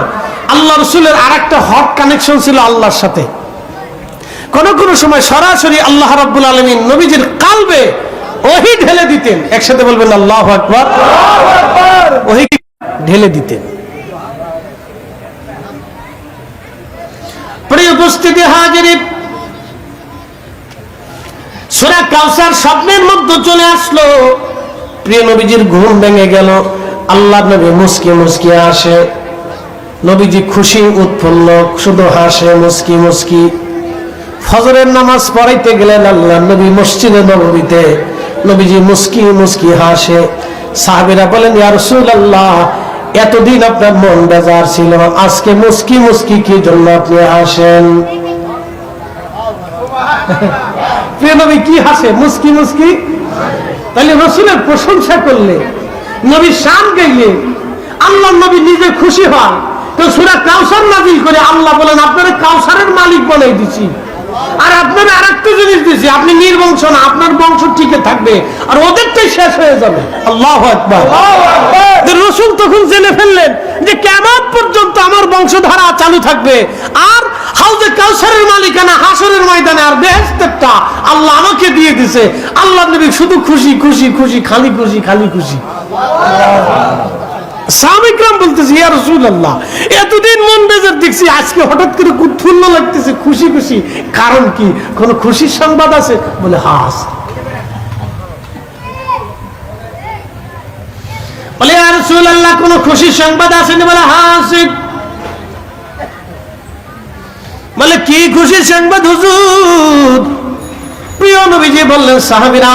আল্লাহ রাসূলের আরেকটা হট কানেকশন ছিল আল্লাহর সাথে কোন কোন সময় সরাসরি আল্লাহ রাব্বুল আলামিন নবীজির কলবে ওহী ঢেলে দিতেন একসাথে বলবেন আল্লাহু আকবার আল্লাহু আকবার ওহী ঢেলে দিতেন প্রিয় উপস্থিতি হাজিরিন সূরা কাউসার স্বপ্নের মধ্যে চলে আসলো প্রিয় নবীজির ঘুম ভেঙে গেল আল্লাহ নবী মুস্কি মুস্কি আসে নবীজি খুশি উৎফুল্ল শুধু হাসে মুস্কি মুস্কি ফজরের নামাজ পড়াইতে গেলেন আল্লাহ নবী মসজিদে নববীতে নবীজি মুস্কি মুস্কি হাসে সাহাবীরা বলেন ইয়া রাসূলুল্লাহ এতদিন আপনার মন বেজার ছিল আজকে মুস্কি মুস্কি কি জন্য আপনি হাসেন প্রিয় নবী কি হাসে মুস্কি মুস্কি তাহলে রাসূলের প্রশংসা করলে নবীর শান গাইলে আল্লাহ নবী নিজে খুশি হন তো সূরা কাউসার নাযিল করে আল্লাহ বলেন আপনারা কাউসারের মালিক বানাই দিছি আর আপনারা আরেকটা জিনিস দিছি আপনি নির্বংশ না আপনার বংশ টিকে থাকবে আর ওদেরটাই শেষ হয়ে যাবে আল্লাহু আকবার আল্লাহু আকবার রাসূল তখন জেনে ফেললেন যে কিয়ামত পর্যন্ত আমার বংশধারা চালু থাকবে আর হাউজে কাউসারের মালিকানা হাসরের ময়দানে আর বেহেশতটা আল্লাহ আমাকে দিয়ে দিয়েছে আল্লাহ নবী শুধু খুশি খুশি খুশি খালি খুশি খালি খুশি সাহাবা ইকরাম বলতেছে, ইয়া রাসূলুল্লাহ, এতদিন মন বেজার দেখছি, আজকে হঠাৎ করে উৎফুল্ল লাগতেছে, খুশি খুশি, কারণ কি? কোন খুশির সংবাদ আছে? বলে হ্যাঁ আছে। বলে ইয়া রাসূলুল্লাহ, কোন খুশির সংবাদ আসেনি? বলে হ্যাঁ আছে। বলে কি খুশির সংবাদ হুজুর? প্রিয় নবীজি বললেন, সাহাবীরা,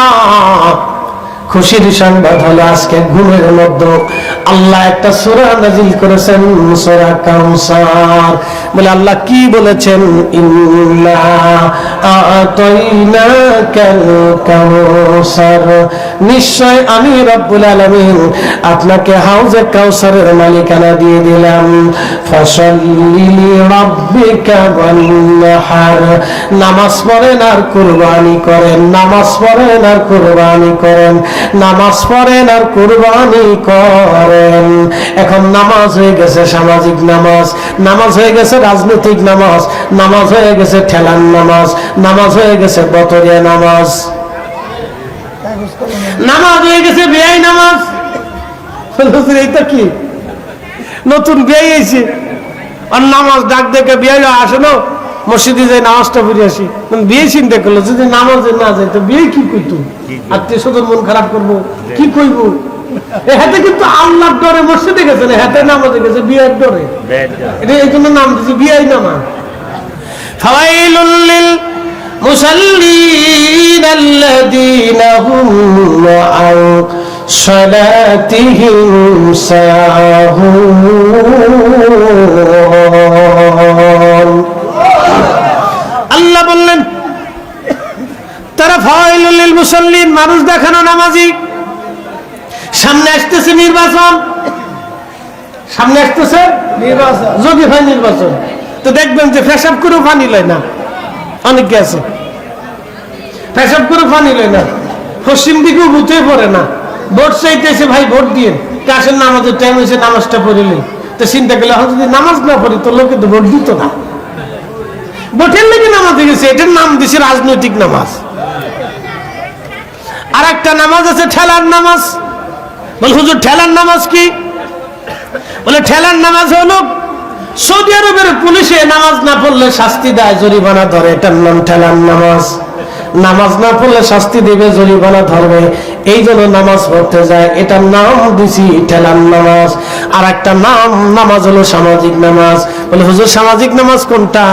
খুশির সংবাদ হলো আজকে ঘুমের মধ্যে আল্লাহ একটা সূরা নাযিল করেছেন, সূরা কাউসার। বলে আল্লাহ কি বলেছেন? ইন্না আ'তাইনাকাল কাউসার, নিশ্চয় আমি রব্বুল আলামিন আপনাকে হাউজে কাউসারের মালিকানা দিয়ে দিলাম। ফাসাল্লি লিরাব্বিকা ওয়ানহার, নামাজ পড়েন আর কুরবানি করেন, নামাজ পড়েন আর কুরবানি করেন, নামাজ পড়েন আর কুরবানি করেন। এখন নামাজ হয়ে গেছে সামাজিক নামাজ, নামাজ হয়ে গেছে রাজনৈতিক নামাজ, নামাজ হয়ে গেছে ঠেলান নামাজ, নামাজ হয়ে গেছে বতরিয়া নামাজ, নামাজ হয়ে গেছে বেয়াই নামাজ। এইটা কি নতুন বিয়ে এসে আর নামাজ ডাক দেখে বিয়ে আসে না, মসজিদে যাই নামাজটা পড়ে আসি। বিয়ে চিন্তা করলো যদি নামাজে না যায় তো বিয়ে কি কইতো? আত্মীয় স্বজন মন খারাপ করবো, কি কইবো? হাতে কিন্তু আল্লাহর ডরে মসজিদে গেছে না, হাতে নামাজে গেছে বিয়ের ডরে। এটা এই জন্য নাম দিচ্ছে বিয়াই নামাজ। ফাওয়াইলুল লিল মুসাল্লিন আল্লাযীনা হুম আন সালাতিহিম সাহুন। আল্লাহ বললেন তারা ফাওয়াইলুল লিল মুসাল্লিন, মানুষ দেখানো নামাজি। সামনে আসতেছে নির্বাচন, সামনে আসতেছে নির্বাচন, যদি হয় নির্বাচন তো দেখবেন যে পেশাব করেও পানি লয় না, অনেকে আছে পেশাব করে পানি লয় না, পশ্চিম দিকেও বুঝতে পড়ে না, ভোট চাইতেছে ভাই ভোট দিয়ে কাশের নামাজের টাইম হয়েছে, নামাজটা পড়িলেন তো চিন্তা করলে এখন যদি নামাজ না পড়ি তো লোকে তো ভোট দিত না। ভোটের লেগে নামাজে গেছে, এটার নাম দিছে রাজনৈতিক নামাজ। আর একটা নামাজ আছে ঠেলার নামাজ। বলে হুজুর ঠেলার নামাজ কি? বলে ঠেলার নামাজ হলো সৌদি আরবের পুলিশে নামাজ না পড়লে শাস্তি দেয়, জরিমানা ধরে, এটার নাম ঠেলার নামাজ। নামাজ না পড়লে শাস্তি দেবে, জরিমানা ধরবে, এই জন্য নামাজ পড়তে যায়, এটার নাম দিছি ঠেলার নামাজ। আর একটা নামাজ হলো সামাজিক নামাজ। বলে হুজুর সামাজিক নামাজ কোনটা?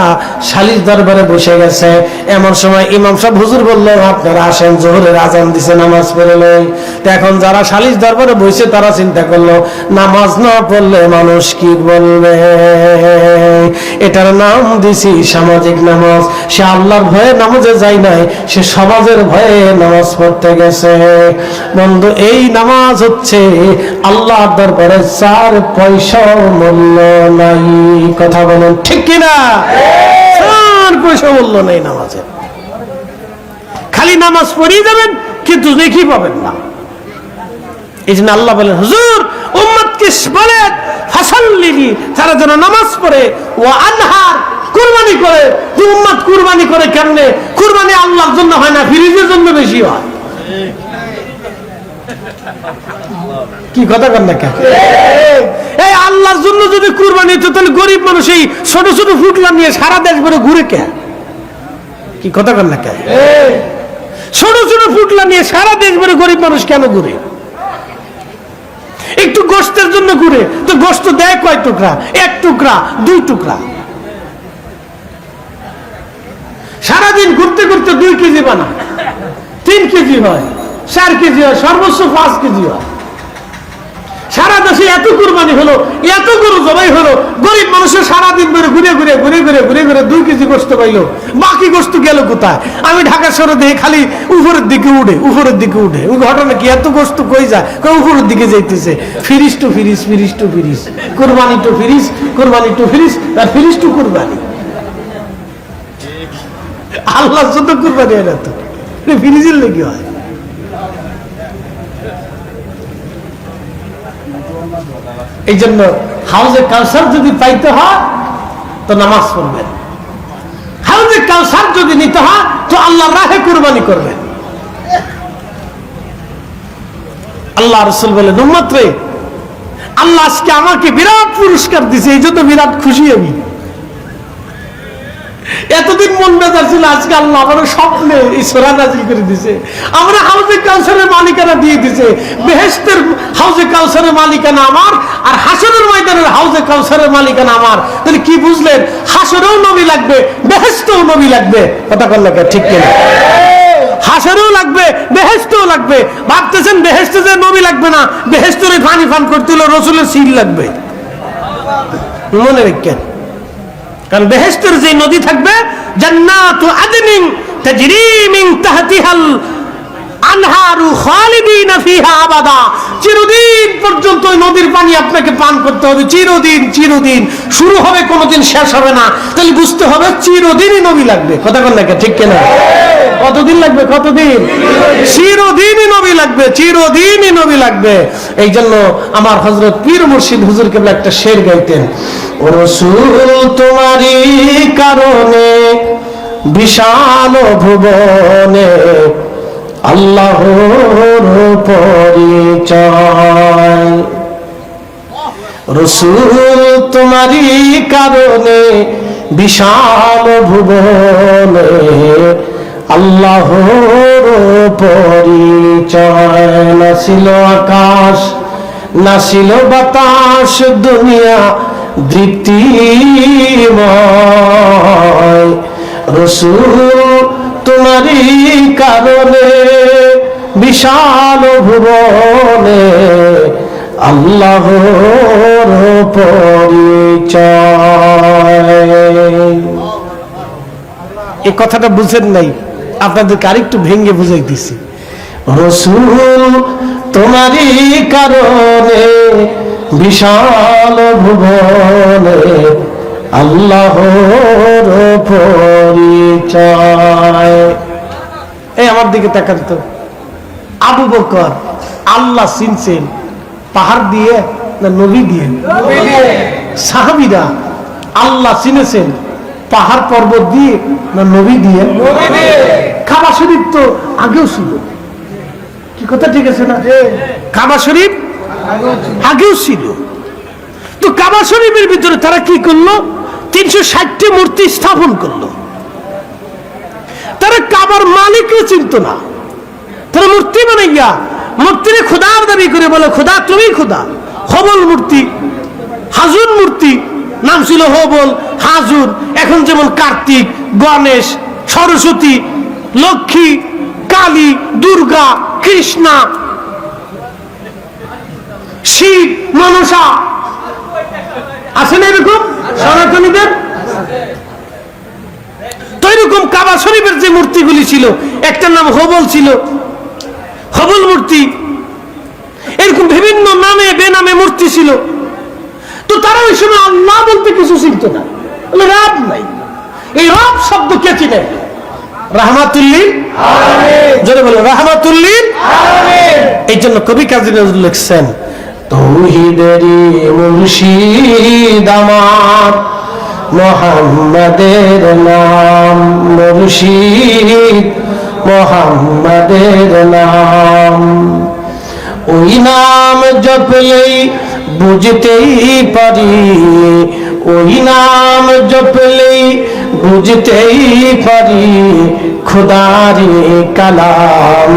সালিশ দরবারে বসে গেছে, এমন সময় ইমাম সাহেব হুজুর বললো আপনারা আসেন, জোহরের আজান দিছে, নামাজ পড়ে লই। তো এখন যারা সালিশ দরবারে বসে তারা চিন্তা করলো নামাজ না পড়লে মানুষ কি বলবে, এটার নাম দিছি সামাজিক নামাজ। সে আল্লাহর ভয়ে নামাজে যায় নাই, সে সমাজের ভয়ে নামাজ পড়তে গেছে। বন্ধু, এই নামাজ হচ্ছে আল্লাহর দরবারে 4 পয়সা মূল্য নাই। কথা বলেন ঠিক কিনা? 4 পয়সা মূল্য নেই নামাজের। খালি নামাজ পড়িয়ে যাবেন কিন্তু নেকি পাবেন না। এই জন্য আল্লাহ বলেন হুজুর উম্মতকে বলেন ফাসাল্লি, তারা যেন নামাজ পড়ে, ওয়া আনহার, কুরবানি করে। যে উম্মত কুরবানি করে কেমনে? কুরবানি আল্লাহর জন্য হয় না, ফিরিজের জন্য বেশি হয়। কি কথা কন না কেন? এই আল্লাহর জন্য যদি কুরবানি হতো তাহলে গরিব মানুষ এই ছোট ছোট ফুটলা নিয়ে সারা দেশ ভরে ঘুরে কে? কি কথা কন না কেন? ছোট ছোট ফুটলা নিয়ে সারা দেশ ভরে গরিব মানুষ কেন ঘুরে? একটু গোশতের জন্য ঘুরে, তো গোশত দেয় কয় টুকরা? 1 টুকরা, 2 টুকরা। সারাদিন ঘুরতে ঘুরতে 2 কেজি বানা, 3 কেজি হয়, 4 কেজি হয়, সর্বোচ্চ 5 কেজি হয়। সারা দেশে এত কুরবানি হলো, এত গরু জবাই হলো, গরিব মানুষের সারাদিন ধরে ঘুরে ঘুরে ঘুরে ঘুরে ঘুরে ঘুরে 2 কেজি গোশত পাইলো, বাকি গোশত গেল কোথায়? আমি ঢাকা শহরে দেখি খালি উপরের দিকে উঠে, উপরের দিকে উঠে। ঘটনা কি? এত গোশত কই যায়? উপরের দিকে যাইতেছে। ফিরিস টু ফিরিস, ফিরিস টু ফিরিস, কুরবানি টু ফিরিস, কুরবানি টু ফিরিস, আর ফিরিস টু কুরবানি। আল্লাহর জন্য কুরবানি হয় না তো, ফিরিজের লেগে হয়। এই জন্য হাউজে কাউসার যদি পাইতে হয় তো নামাজ পড়বেন, হাউজে কাউসার যদি নিতে হয় তো আল্লাহর রাহে কুরবানি করবেন। আল্লাহ রাসূল বলেন উম্মত রে, আল্লাহ আজকে আমাকে বিরাট পুরস্কার দিছে, এই জন্য বিরাট খুশি আমি। এতদিন মন বেজার ছিল, আজকে আল্লাহ আমার স্বপ্নে এই সূরা নাযিল করে দিছে। আমরা হাউজে কাউসারের মালিকানা দিয়ে দিছে। বেহেশতের হাউজে কাউসারের মালিকানা আমার, আর হাসরের ময়দানের হাউজে কাউসারের মালিকানা আমার। তাহলে কি বুঝলেন? হাসরেও নবী লাগবে, বেহেশতেও নবী লাগবে। কথা বললেন ঠিক কিনা? হাসরেও লাগবে, বেহেশতেও লাগবে। ভাবতেছেন বেহেশতে যে নবী লাগবে না, বেহেশতের পানি পান করতে হলে রাসূলের সিল লাগবে। মনে রাখেন, কারণ বেহেশতের যে নদী থাকবে, জান্নাতু আদনিন তাজরি মিন তাহতিহাল আনহারু খালিদিনা ফিহা আবাদা। চিরদিন পর্যন্ত ওই নদীর পানি আপনাকে পান করতে হবে, চিরদিন চিরদিন, শুরু হবে কোনোদিন শেষ হবে না। তাহলে বুঝতে হবে চিরদিনই নবী লাগবে। কথা বল না ঠিক কিনা? কতদিন লাগবে? কতদিন? চিরদিনই নবী লাগবে, চিরদিনই নবী লাগবে। এই জন্য আমার হযরত পীর মুর্শিদ হুজুর কেবলা একটা শের গাইতেন, ও রাসূল তোমারই কারণে বিশাল ভুবনে আল্লাহর পরিচয়। রাসূল তোমারই কারণে বিশাল ভুবনে আল্লাহর পরিচয়। না ছিল আকাশ, না ছিল বাতাস, দুনিয়া দীপ্তিময়। রাসূল তোমারই কারণে বিশাল ভুবনে আল্লাহর পরিচয়। এই কথাটা বুঝেন নাই, আপনাদেরকে আরেকটু ভেঙে বুঝাই দিছি। রাসূল তোমারই কারণে বিশাল ভুবনে আল্লাহর পরিচয়। এই আমার দিকে তাকান তো, আবু বকর আল্লাহ চিনছেন পাহাড় দিয়ে না নবী দিয়ে? সাহাবীরা আল্লাহ চিনেছেন পাহাড় পর্বত দিয়ে না নবী দিয়ে? কাবা শরীফ তো আগেও ছিল, কি কথা ঠিক আছে না? কাবা শরীফ আগেও ছিল। তো কাবা শরীফের ভিতরে তারা কি করলো? 360টি মূর্তি স্থাপন করলো। তারা কাবার মালিককে চিনত না, তারা মূর্তি বানাইয়া মূর্তির খোদার দাবি করে বলে, খোদা তুমি খোদা। হবল মূর্তি, হাজুর মূর্তি, নাম ছিল হবল, হাজুর। এখন যেমন কার্তিক, গণেশ, সরস্বতী, লক্ষ্মী, কালী, দুর্গা, কৃষ্ণা, শিব, মনসা আছে না এরকম সনাতনীদের? তো এরকম কাবা শরীফের যে মূর্তিগুলি ছিল, একটার নাম হবল ছিল, হবল মূর্তি। এরকম বিভিন্ন নামে বেনামে মূর্তি ছিল। তো তারা ওই সময় আল্লাহ বলতে কিছু চিনত না, রব নাই। এই রব শব্দ কে চিনে? রাহমাতুল্লিল আলামিন। জোরে বলো রাহমাতুল্লিল আলামিন। এই জন্য কবি কাজী নজরুল লিখছেন, তৌহিদেরই মুর্শিদ আমার মুহাম্মাদের নাম, মুর্শিদ মুহাম্মাদের নাম। ওই নাম জপলেই বুঝতেই পারি, ওই নাম জপলেই বুঝতেই পারি খুদারি কালাম,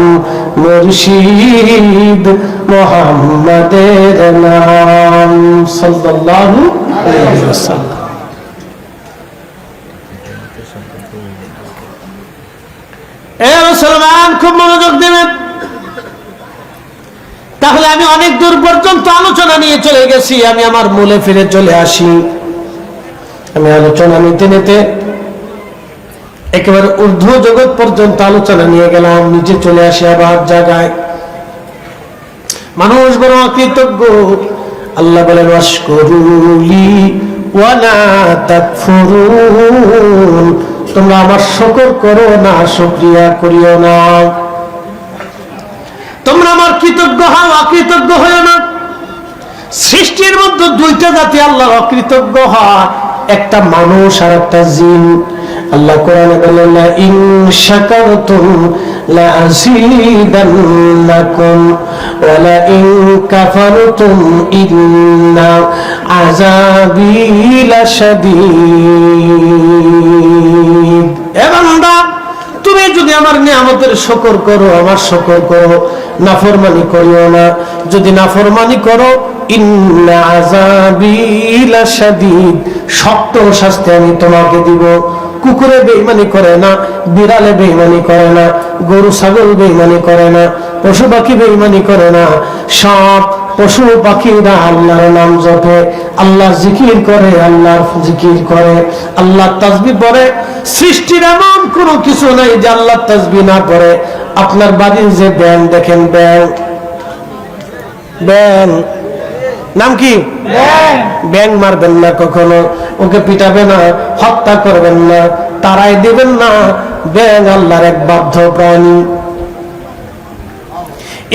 মুর্শিদ মুহাম্মাদের নাম সাল্লাল্লাহু আলাইহি ওয়াসাল্লাম। এ মুসলমান, খুব মনোযোগ দেবেন। তাহলে আমি অনেক দূর পর্যন্ত আলোচনা নিয়ে চলে গেছি, আমি আমার মূলে ফিরে চলে আসি। আমি আলোচনা নিতে নিতে একেবারে ঊর্ধ্ব জগৎ পর্যন্ত আলোচনা নিয়ে গেলাম, নিচে চলে আসি আবার জায়গায়। মানুষ বড় অকৃতজ্ঞ। আল্লাহ বলেন, ওয়াশকুরুলি ওয়ালা তাকফুরুন, তোমরা আমার শুকর করো না, শুকরিয়া করিও না। তোমরা আমার কৃতজ্ঞ হও, অকৃতজ্ঞ হও না। সৃষ্টির মধ্যে দুইটা জাতি আল্লাহর অকৃতজ্ঞ হয়, একটা মানুষ আর একটা জিন। আল্লাহ কোরআনে বলেন লা ইন শাকারতুম লা আযীদান্নাকুম ওয়া লা ইন কাফারতুম ইন্না আযাবী লাশাদীদ। হে বান্দা, তুমি যদি আমার নিয়ামতের শুকর করো, আমার শুকর করো, নাফরমানি করিও না। যদি নাফরমানি করো, ইন্না আযাবী লাশাদীদ, শক্ত শাস্তি আমি তোমাকে দিব। কুকুরে বেঈমানি করে না, বিড়ালে বেঈমানি করে না, গরু ছাগল বেঈমানি করে না, পশু পাখি বেঈমানি করে না। সব পশু পাখিরা আল্লাহর নাম জপে, আল্লাহর জিকির করে, আল্লাহর জিকির করে, আল্লাহর তাসবিহ পড়ে। সৃষ্টির এমন কোনো কিছু নাই যে আল্লাহর তাসবিহ না পড়ে। আপনার বাড়ির যে ব্যাং দেখেন, ব্যাং, ব্যাং নাম কি? ব্যাং মারবেন না কখনো, ওকে পিটাবে না, হত্যা করবেন না, তারাই দিবেন না। ব্যাং আল্লাহর এক বাধ্য প্রাণী।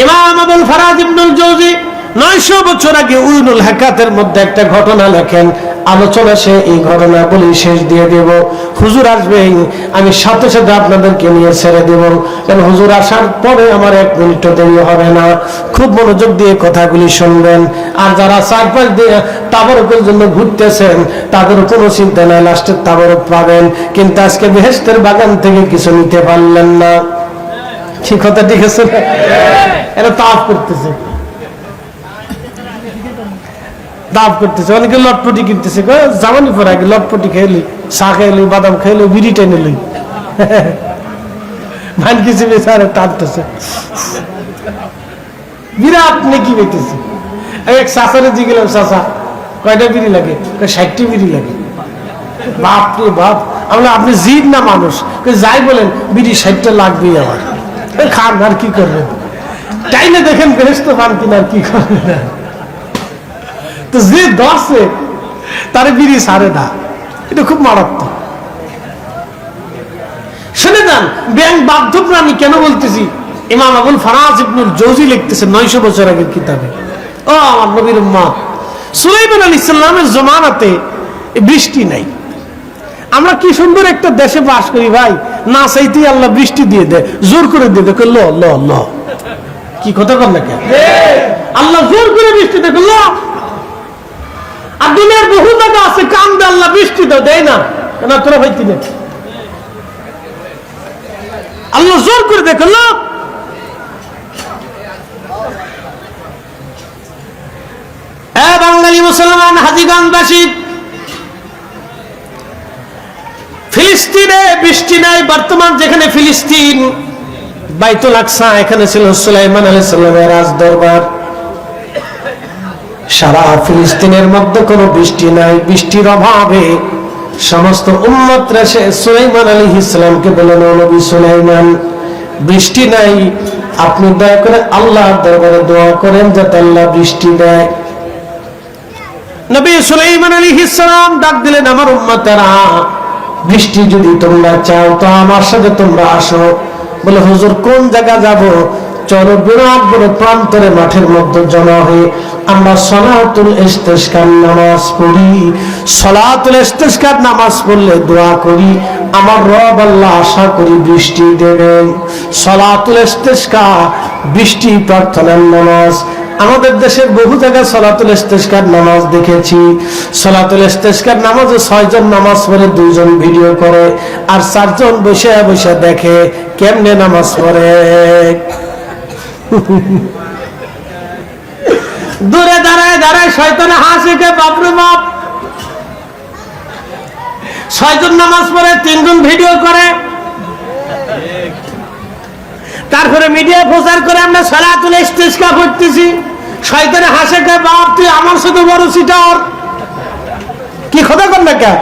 ইমাম আবুল ফারাজ ইবনুল জৌজি 900 বছর আগে উইনুল হাকাতের মধ্যে একটা ঘটনা লেখেন। আলোচনা সে এই ঘটনা বলি শেষ দিয়ে দেব। হুজুর আসবেন, আমি সাথে সাথে আপনাদেরকে নিয়ে ছেড়ে দেব, কারণ হুজুর আসার পরে আমার 1 মিনিটও দেরি হবে না। খুব মনোযোগ দিয়ে কথাগুলি শুনবেন। আর যারা চারপাশ দিয়ে তাবারুকের জন্য ঘুরতেছেন, তাদের কোনো চিন্তা নাই, লাস্টের তাবারুক পাবেন। কিন্তু আজকে বেহেশতের বাগান থেকে কিছু নিতে পারলেন না। ঠিক কথা, ঠিক আছে? এরা তাপ করতেছে, দাব করতেছে, অনেকে লটপটি কিনতেছে। জামানি পর আগে লটপটি খেয়ে চা খেয়ে বাদাম খেয়ে বিড়ি টেনে লই, ধান কিছু বেচারে টানতেছে, বিরাট নেকি পেতেছে। এক চাষারে দিয়ে গেলাম, চাষা কয়টা বিড়ি লাগে? 60টি বিড়ি লাগে। বাপ রে বাপ, আমরা আপনি জিদ না মানুষ, যাই বলেন বিড়ি 60টা লাগবেই আমার। খান আর কি করবেন, টাইনে দেখেন বেহেশত পান কিনা, আর কি করবেন। তো যে দশে তার বিড়ি ছাড়ে না, এটা খুব মারাত্মক। শুনে যান, ব্যাং বাধ্য প্রাণী কেন বলতেছি? ইমাম আবুল ফারাজ ইবনুল জৌজি লিখতেছে 900 বছর আগের কিতাবে। ও আমার নবীর উম্মত, সুলাইমান আলাইহিস সালামের জমানাতে বৃষ্টি নাই। আমরা কি সুন্দর একটা দেশে বাস করি ভাই, না চাইতেই আল্লাহ বৃষ্টি দিয়ে দেয়, জোর করে দিয়ে দেয়, ল ল ল। কি কথা বল না কেন? আল্লাহ জোর করে বৃষ্টি দেয়, ল। আর দুনিয়ার বহু জায়গা আছে কান্দে আল্লাহ বৃষ্টি তো দেয় না, না তোরা ভাই কিনে আল্লাহ জোর করে দেখো না। বাঙালি মুসলমান হাজীগঞ্জবাসী, ফিলিস্তিনে বৃষ্টি নাই। বর্তমান যেখানে ফিলিস্তিন, বাইতুল আকসা, এখানে ছিল সুলাইমান আলাইহিস সালামের রাজ দরবার। সারা ফিলিস্তিনের মধ্যে কোনো বৃষ্টি নাই। বৃষ্টির অভাবে সমস্ত উম্মতরা সে সুলাইমান আলাইহিস সালামকে বললেন, ও নবী সুলাইমান, বৃষ্টি নাই, আপনি দয়া করে আল্লাহর দরবারে দোয়া করেন যাতে আল্লাহ বৃষ্টি দেয়। নবী সুলাইমান আলাইহিস সালাম ডাক দিলেন, আমার উম্মতেরা, বৃষ্টি যদি তোমরা চাও তো আমার সাথে তোমরা আসো। বলে, হুজুর কোন জায়গা যাব? চলো বিরাট বড় প্রান্তরে মাঠের মধ্যে জমা হয়ে আমরা সলাতুল ইস্তিসকার নামাজ পড়ি। সলাতুল ইস্তিসকার নামাজ পড়লে দোয়া করি, আমার রব আল্লাহ আশা করি বৃষ্টি দেবেন। সলাতুল ইস্তিসকার বৃষ্টি প্রার্থনার নামাজ। আমাদের দেশের বহু জায়গায় সলাতুল ইস্তিসকার নামাজ দেখেছি। সলাতুল ইস্তিসকার নামাজে 6 জন নামাজ পড়ে, 2 জন ভিডিও করে, আর 4 জন বসে বসে দেখে কেমনে নামাজ পড়ে। দূরে দাঁড়ায় দাঁড়ায় শয়তানে হাসে, বাপরে বাপ। 6 জন নামাজ পড়ে, 3 জন ভিডিও করে, তারপরে মিডিয়া প্রচার করে আমরা সলাতুল ইস্তিসকা করতেছি। শয়তানে হাসে, বাপ তুই আমার সাথে বড় সিটার। কি কথা কর না কে?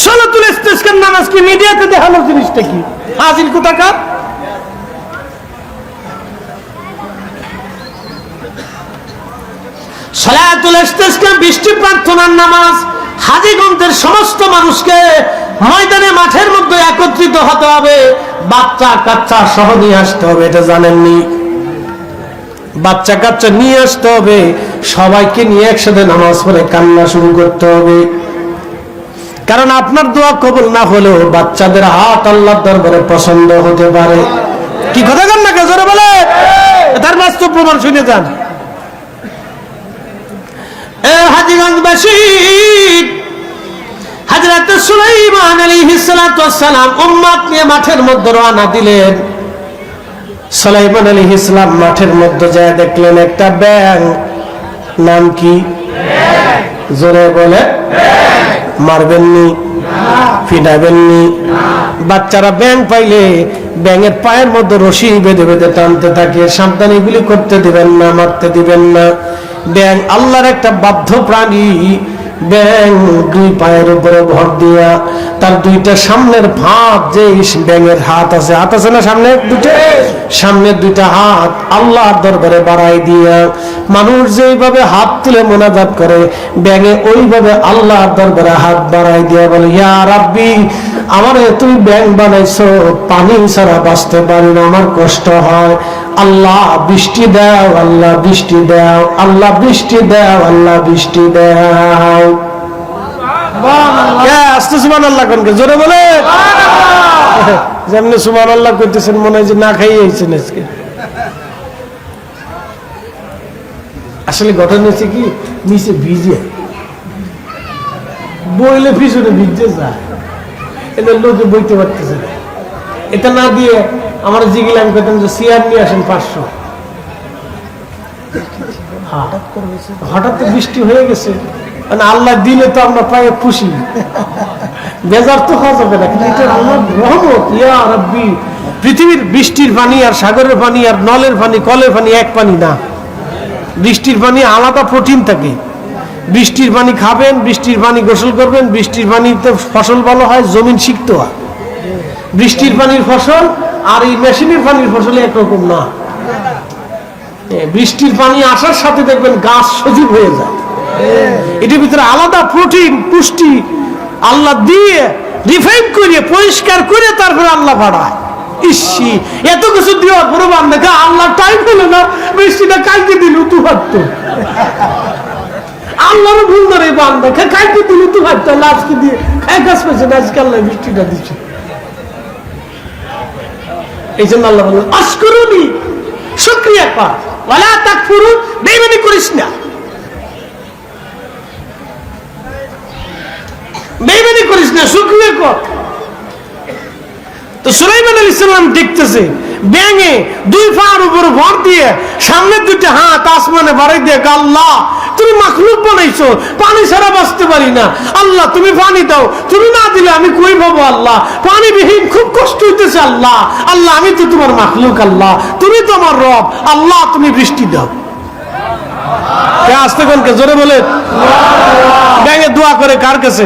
সলাতুল ইস্তিসকার নামাজ কি মিডিয়াতে দেখানোর জিনিসটা কি? হাজির কোথাকার? সলাতুল ইস্তিসকা বৃষ্টি প্রার্থনার নামাজ। হাজীগঞ্জের সমস্ত মানুষকে ময়দানে মাঠের মধ্যে একত্রিত হতে হবে, বাচ্চা কাচ্চা সহ নিয়ে আসতে হবে। এটা জানেননি? বাচ্চা কাচ্চা নিয়ে আসতে হবে, সবাইকে নিয়ে একসাথে নামাজ পড়ে কান্না শুরু করতে হবে। কারণ আপনার দোয়া কবুল না হলেও বাচ্চাদের হাত আল্লাহর দরবারে পছন্দ হতে পারে। কি কথা কন না জোরে বলে, তার বাস্তব প্রমাণ শুনে যান। হাজীগঞ্জবাসী, হযরত সুলাইমান আলাইহিস সালাতু ওয়াস সালাম উম্মত নিয়ে মাঠের মধ্যে রওনা দিলেন। সুলাইমান আলাইহিস সালাম মাঠের মধ্যে যায় দেখলেন একটা ব্যাঙ। নাম কি? জোরে বলে। মারবেননি, ফিটাবেননি। বাচ্চারা ব্যাঙ পাইলে ব্যাঙের পায়ের মধ্যে রশি বেঁধে বেঁধে টানতে থাকে। সাবধান, এগুলি করতে দিবেন না, মারতে দিবেন না। ব্যাঙ আল্লাহর একটা বাধ্য প্রাণী। ব্যাঙ দুই পায়ের উপরে ভর দিয়া তার দুইটা সামনের ভাত, যে ব্যাঙের হাত আছে না সামনে দুটো, সামনের দুইটা হাত আল্লাহর দরবারে বাড়াই দিয়া মানুষ যেইভাবে হাত তুলে মোনাজাত করে, ব্যাঙে ওইভাবে আল্লাহর দরবারে হাত বাড়াই দিয়া বলে, ইয়া রাব্বি, আমারে তুমি ব্যাঙ বানাইছো, পানি ছাড়া বাঁচতে পারি না, আমার কষ্ট হয়। আল্লাহ বৃষ্টি দাও, আল্লাহ বৃষ্টি দাও, আল্লাহ বৃষ্টি দাও, আল্লাহ বৃষ্টি দাও। আস্তে সুবহানাল্লাহ কোনকে জোরে বলে। যেমনি সুবহানাল্লাহ করতেছেন মনে হয় যে না খাইয়ে আইছেন আজকে। আসলে ঘটনা হচ্ছে কি, নিচে ভিজে বইলে পিছনে ভিজে যায়, এটা লোকে বইতে পারতেছে না। এটা না দিয়ে আমার জিগিল আমি কইতাম যে চেয়ার নিয়ে আসেন 500। হঠাৎ তো বৃষ্টি হয়ে গেছে, মানে আল্লাহ দিলে তো আমরা পায়ে খুশি, বেজার তো হওয়া যাবে না, কিন্তু এটা আল্লাহর রহমত। ইয়া রাব্বি, পৃথিবীর বৃষ্টির পানি আর সাগরের পানি আর নলের পানি কলের পানি এক পানি না। বৃষ্টির পানি আলাদা প্রোটিন থাকে। বৃষ্টির পানি খাবেন, বৃষ্টির পানি গোসল করবেন, বৃষ্টির পানিতে ফসল ভালো হয়, জমিন সিক্ত হয়। বৃষ্টির পানির ফসল আর এই মেশিনের পানির ফসল একরকম না। বৃষ্টির পানি আসার সাথে দেখবেন গাছ সজীব হয়ে যায়। এটার ভিতরে আলাদা প্রোটিন পুষ্টি আল্লাহ দিয়ে রিফাইন করে পরিষ্কার করে তারপরে আল্লাহ বাড়ায়। ইসি, এত কিছু দেওয়ার পরে বান্ধা আল্লাহ টাইম হলো না, বৃষ্টিটা কালকে দিল তু ভাবতো, আল্লাহরও ভুল ধরে বান্ধা কালকে দিল তু ভাবতো, আজকে দিয়ে খাই কাজ পেয়েছে না, আজকে আল্লাহ বৃষ্টিটা দিচ্ছে। এই জন্য আল্লাহ বললেন আশকুরুনি, শুকরিয়া কর, ওয়ালা তাকফুরু, বেঈমানি করিস না, বেঈমানি করিস না, শুকরিয়া কর। তো সুলাইমান আলাইহিস সালাম দেখতেছে ব্যাঙে দুই পায়ের উপর ভর দিয়ে সামনের দুইটা হাত আসমানে বাড়াই দিয়ে, আল্লাহ তুমি মাখলুক বানাইছো, পানি ছাড়া বাঁচতে পারি না, আল্লাহ তুমি পানি দাও, তুমি না দিলে আমি কই পাবো, আল্লাহ পানি বিহীন খুব কষ্ট হইতেছে, আল্লাহ আল্লাহ আমি তো তোমার মাখলুক, আল্লাহ তুমি তো আমার রব, আল্লাহ তুমি বৃষ্টি দাও। আসতে কোনকে জোরে বলে। ব্যাঙে দোয়া করে কার কাছে?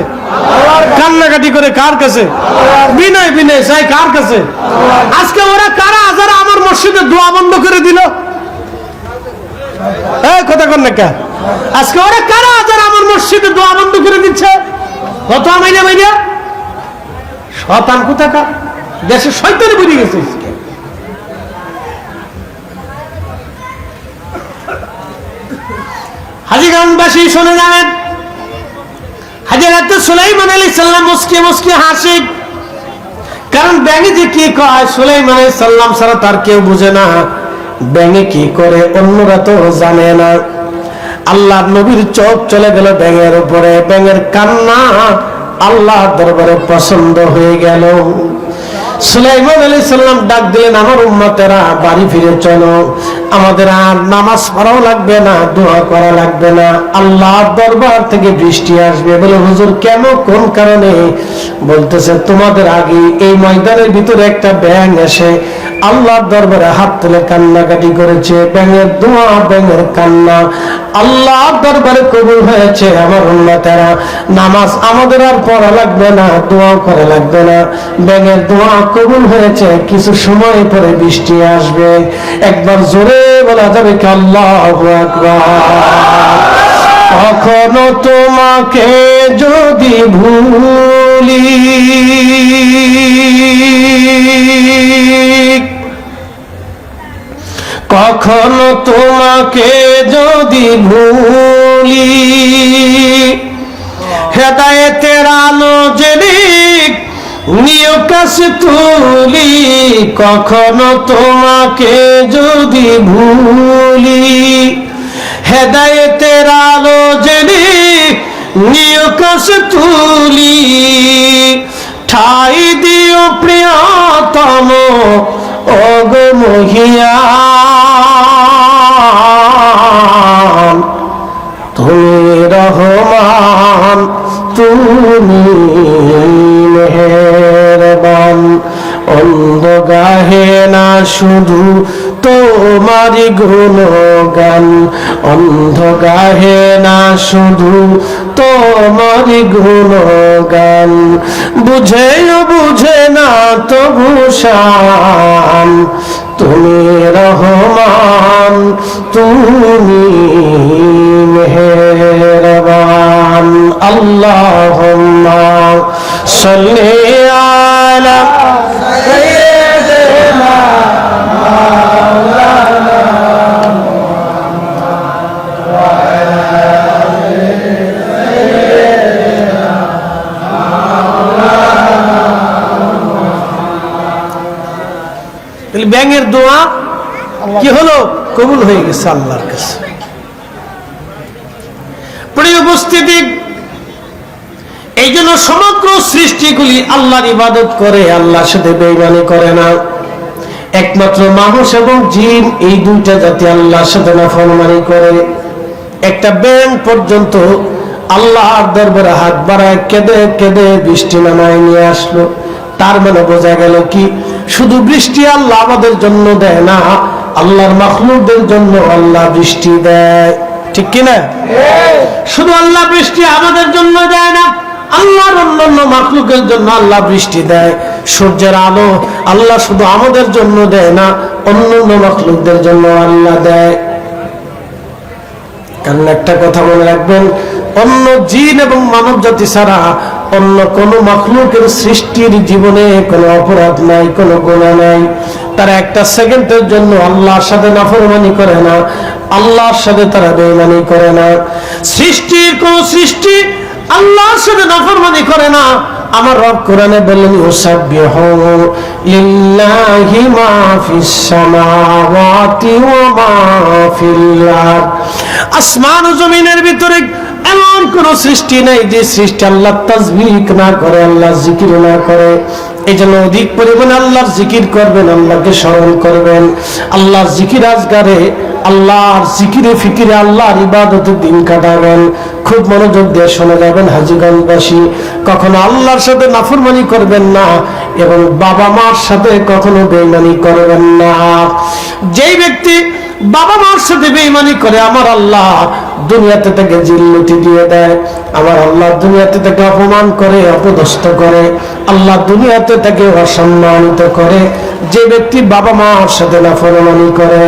কান্নাকাটি করে কার কাছে? বিনয় বিনয় চাই কার কাছে? আজকে ওরা কারা যারা আমার মসজিদে দোয়া বন্ধ করে দিল? কথা কন না কে? আজকে ওরা কারা যারা আমার মসজিদে দোয়া বন্ধ করে দিচ্ছে? কত মাইনা মাইনা শয়তান কোথাকার, দেশে শয়তানি বেরিয়ে গেছে। হাজীগঞ্জবাসী শুনে যাবেন, হযরত সুলাইমান আলাইহিস সালাম মুস্কি মুস্কি হাসি। কারণ ব্যাঙে যে কি কয় সুলাইমান আলাইহিস সালাম ছাড়া তার কেউ বুঝে না। ব্যাঙে কি করে অন্যরা তো জানে না। আল্লাহর নবীর চোখ চলে গেল ব্যাঙের উপরে। ব্যাঙের কান্না আল্লাহর দরবারে পছন্দ হয়ে গেল। সুলাইমান আলাইহিস সালাম ডাক দিলেন, আমার উম্মতেরা বাড়ি ফিরে চলো, আমাদের আর নামাজ পড়াও লাগবে না, দোয়া করা লাগবে না, আল্লাহর দরবার থেকে বৃষ্টি আসবে। বলে হুজুর কেন, কোন কারণে? বলতেছে তোমাদের আগে এই ময়দানের ভিতরে একটা ব্যাঙ এসে আল্লাহর দরবারে হাত তুলে কান্নাকাটি করেছে। ব্যাঙের দোয়া, ব্যাঙের কান্না আল্লাহর দরবারে কবুল হয়েছে। আমার উম্মতেরা নামাজ আমাদের আর পড়া লাগবে না, দোয়া করা লাগবে না, ব্যাঙের দোয়া কবুল হয়েছে, কিছু সময় পরে বৃষ্টি আসবে। একবার জোরে বলা যাবে কি আল্লাহু আকবার। কখনো তোমাকে যদি ভুলি, কখনো তোমাকে যদি ভুলি, হেদায়েতের আলো জেনে নিয় কাছে তুলি, কখনো তোমাকে যদি ভুলি। হেদায়েতের আলো জেনে নিয় কাছে তুলি, ঠাই দিও প্রিয়তম ওগো মহিয়ান। তুমি রহমান, তুমি মেহেরবান। অন্ধ গাহে না শুধু তোমারি গুণগান, অন্ধ গাহে না শুধু তোমারি গুণগান। বুঝেও বুঝে না তবু শান, তুমি রহমান, তুমি মেহেরবান। আল্লাহুম্মা সাল্লি আলা সাইয়্যিদিনা মাওলানা ওয়া আলা আলি সাইয়্যিদিনা মাওলানা। তাহলে ব্যাঙের দোয়া কি হলো? কবুল হয়ে গেছে আল্লাহর কাছে। প্রিয় উপস্থিতি, এই জন্য সমগ্র সৃষ্টিগুলি আল্লাহর ইবাদত করে, আল্লাহর সাথে বেঈমানি করে না। একমাত্র মানুষ এবং জিন এই দুইটা জাতি আল্লাহর সাথে নাফরমানি করে। একটা ব্যাঙ পর্যন্ত আল্লাহর দরবারে হাত বাড়ায় কেঁদে কেঁদে বৃষ্টি নামায় নিয়ে আসলো। তার মানে বোঝা গেল কি, শুধু বৃষ্টি আল্লাহ আমাদের জন্য দেয় না, আল্লাহর মাখলুকদের জন্য আল্লাহ বৃষ্টি দেয়। ঠিক কিনা? শুধু আল্লাহ বৃষ্টি আমাদের জন্য দেয় না, আল্লাহর অন্যান্য মাখলুকের জন্য আল্লাহ বৃষ্টি দেয়। সূর্যের আলো আল্লাহ শুধু আমাদের জন্য দেয় না, অন্যান্য মাখলুকদের জন্য আল্লাহ দেয়। কারণ একটা কথা মনে রাখবেন, অন্য জিন এবং মানব জাতি ছাড়া অন্য কোন মাখলুকের সৃষ্টির জীবনে কোনো অপরাধ নাই, কোনো গুনাহ নাই। তারা একটা সেকেন্ডের জন্য আল্লাহর সাথে নাফরমানি করে না, আল্লাহর সাথে তারা বেঈমানি করে না। সৃষ্টির কোন সৃষ্টি আল্লাহর সাথে নাফরমানি করে না। আমার রব কোরআনে বললেন, ইউসাব্বিহু লিল্লাহি মা ফিস সামাওয়াতি ওয়া মা ফিল আরদ। আসমান ও জমিনের ভিতরে এমন কোন সৃষ্টি নাই যে সৃষ্টি আল্লাহ তাসবিহ না করে, আল্লাহ জিকির না করে। এই জন্য অধিক পরিমাণে আল্লাহর জিকির করবেন, আল্লাহকে স্মরণ করবেন। আল্লাহর জিকির আজগারে, আল্লাহর জিকিরে ফিকিরে, আল্লাহর ইবাদতে দিন কাটাবেন। খুব মনোযোগ দিয়ে শোনা যাবেন হাজীগঞ্জবাসী, কখনো আল্লাহর সাথে নাফরমানি করবেন না এবং বাবা মার সাথে কখনো বেঈমানি করবেন না। যেই ব্যক্তি বাবা মার সাথে বেঈমানি করে, আমার আল্লাহ দুনিয়াতে তাকে জিল্লতি দিয়ে দেয়। আমার আল্লাহ দুনিয়াতে তাকে অপমান করে, অপদস্থ করে, আল্লাহ দুনিয়াতে তাকে অসম্মানিত করে। যে ব্যক্তি বাবা মার সাথে নাফরমানি করে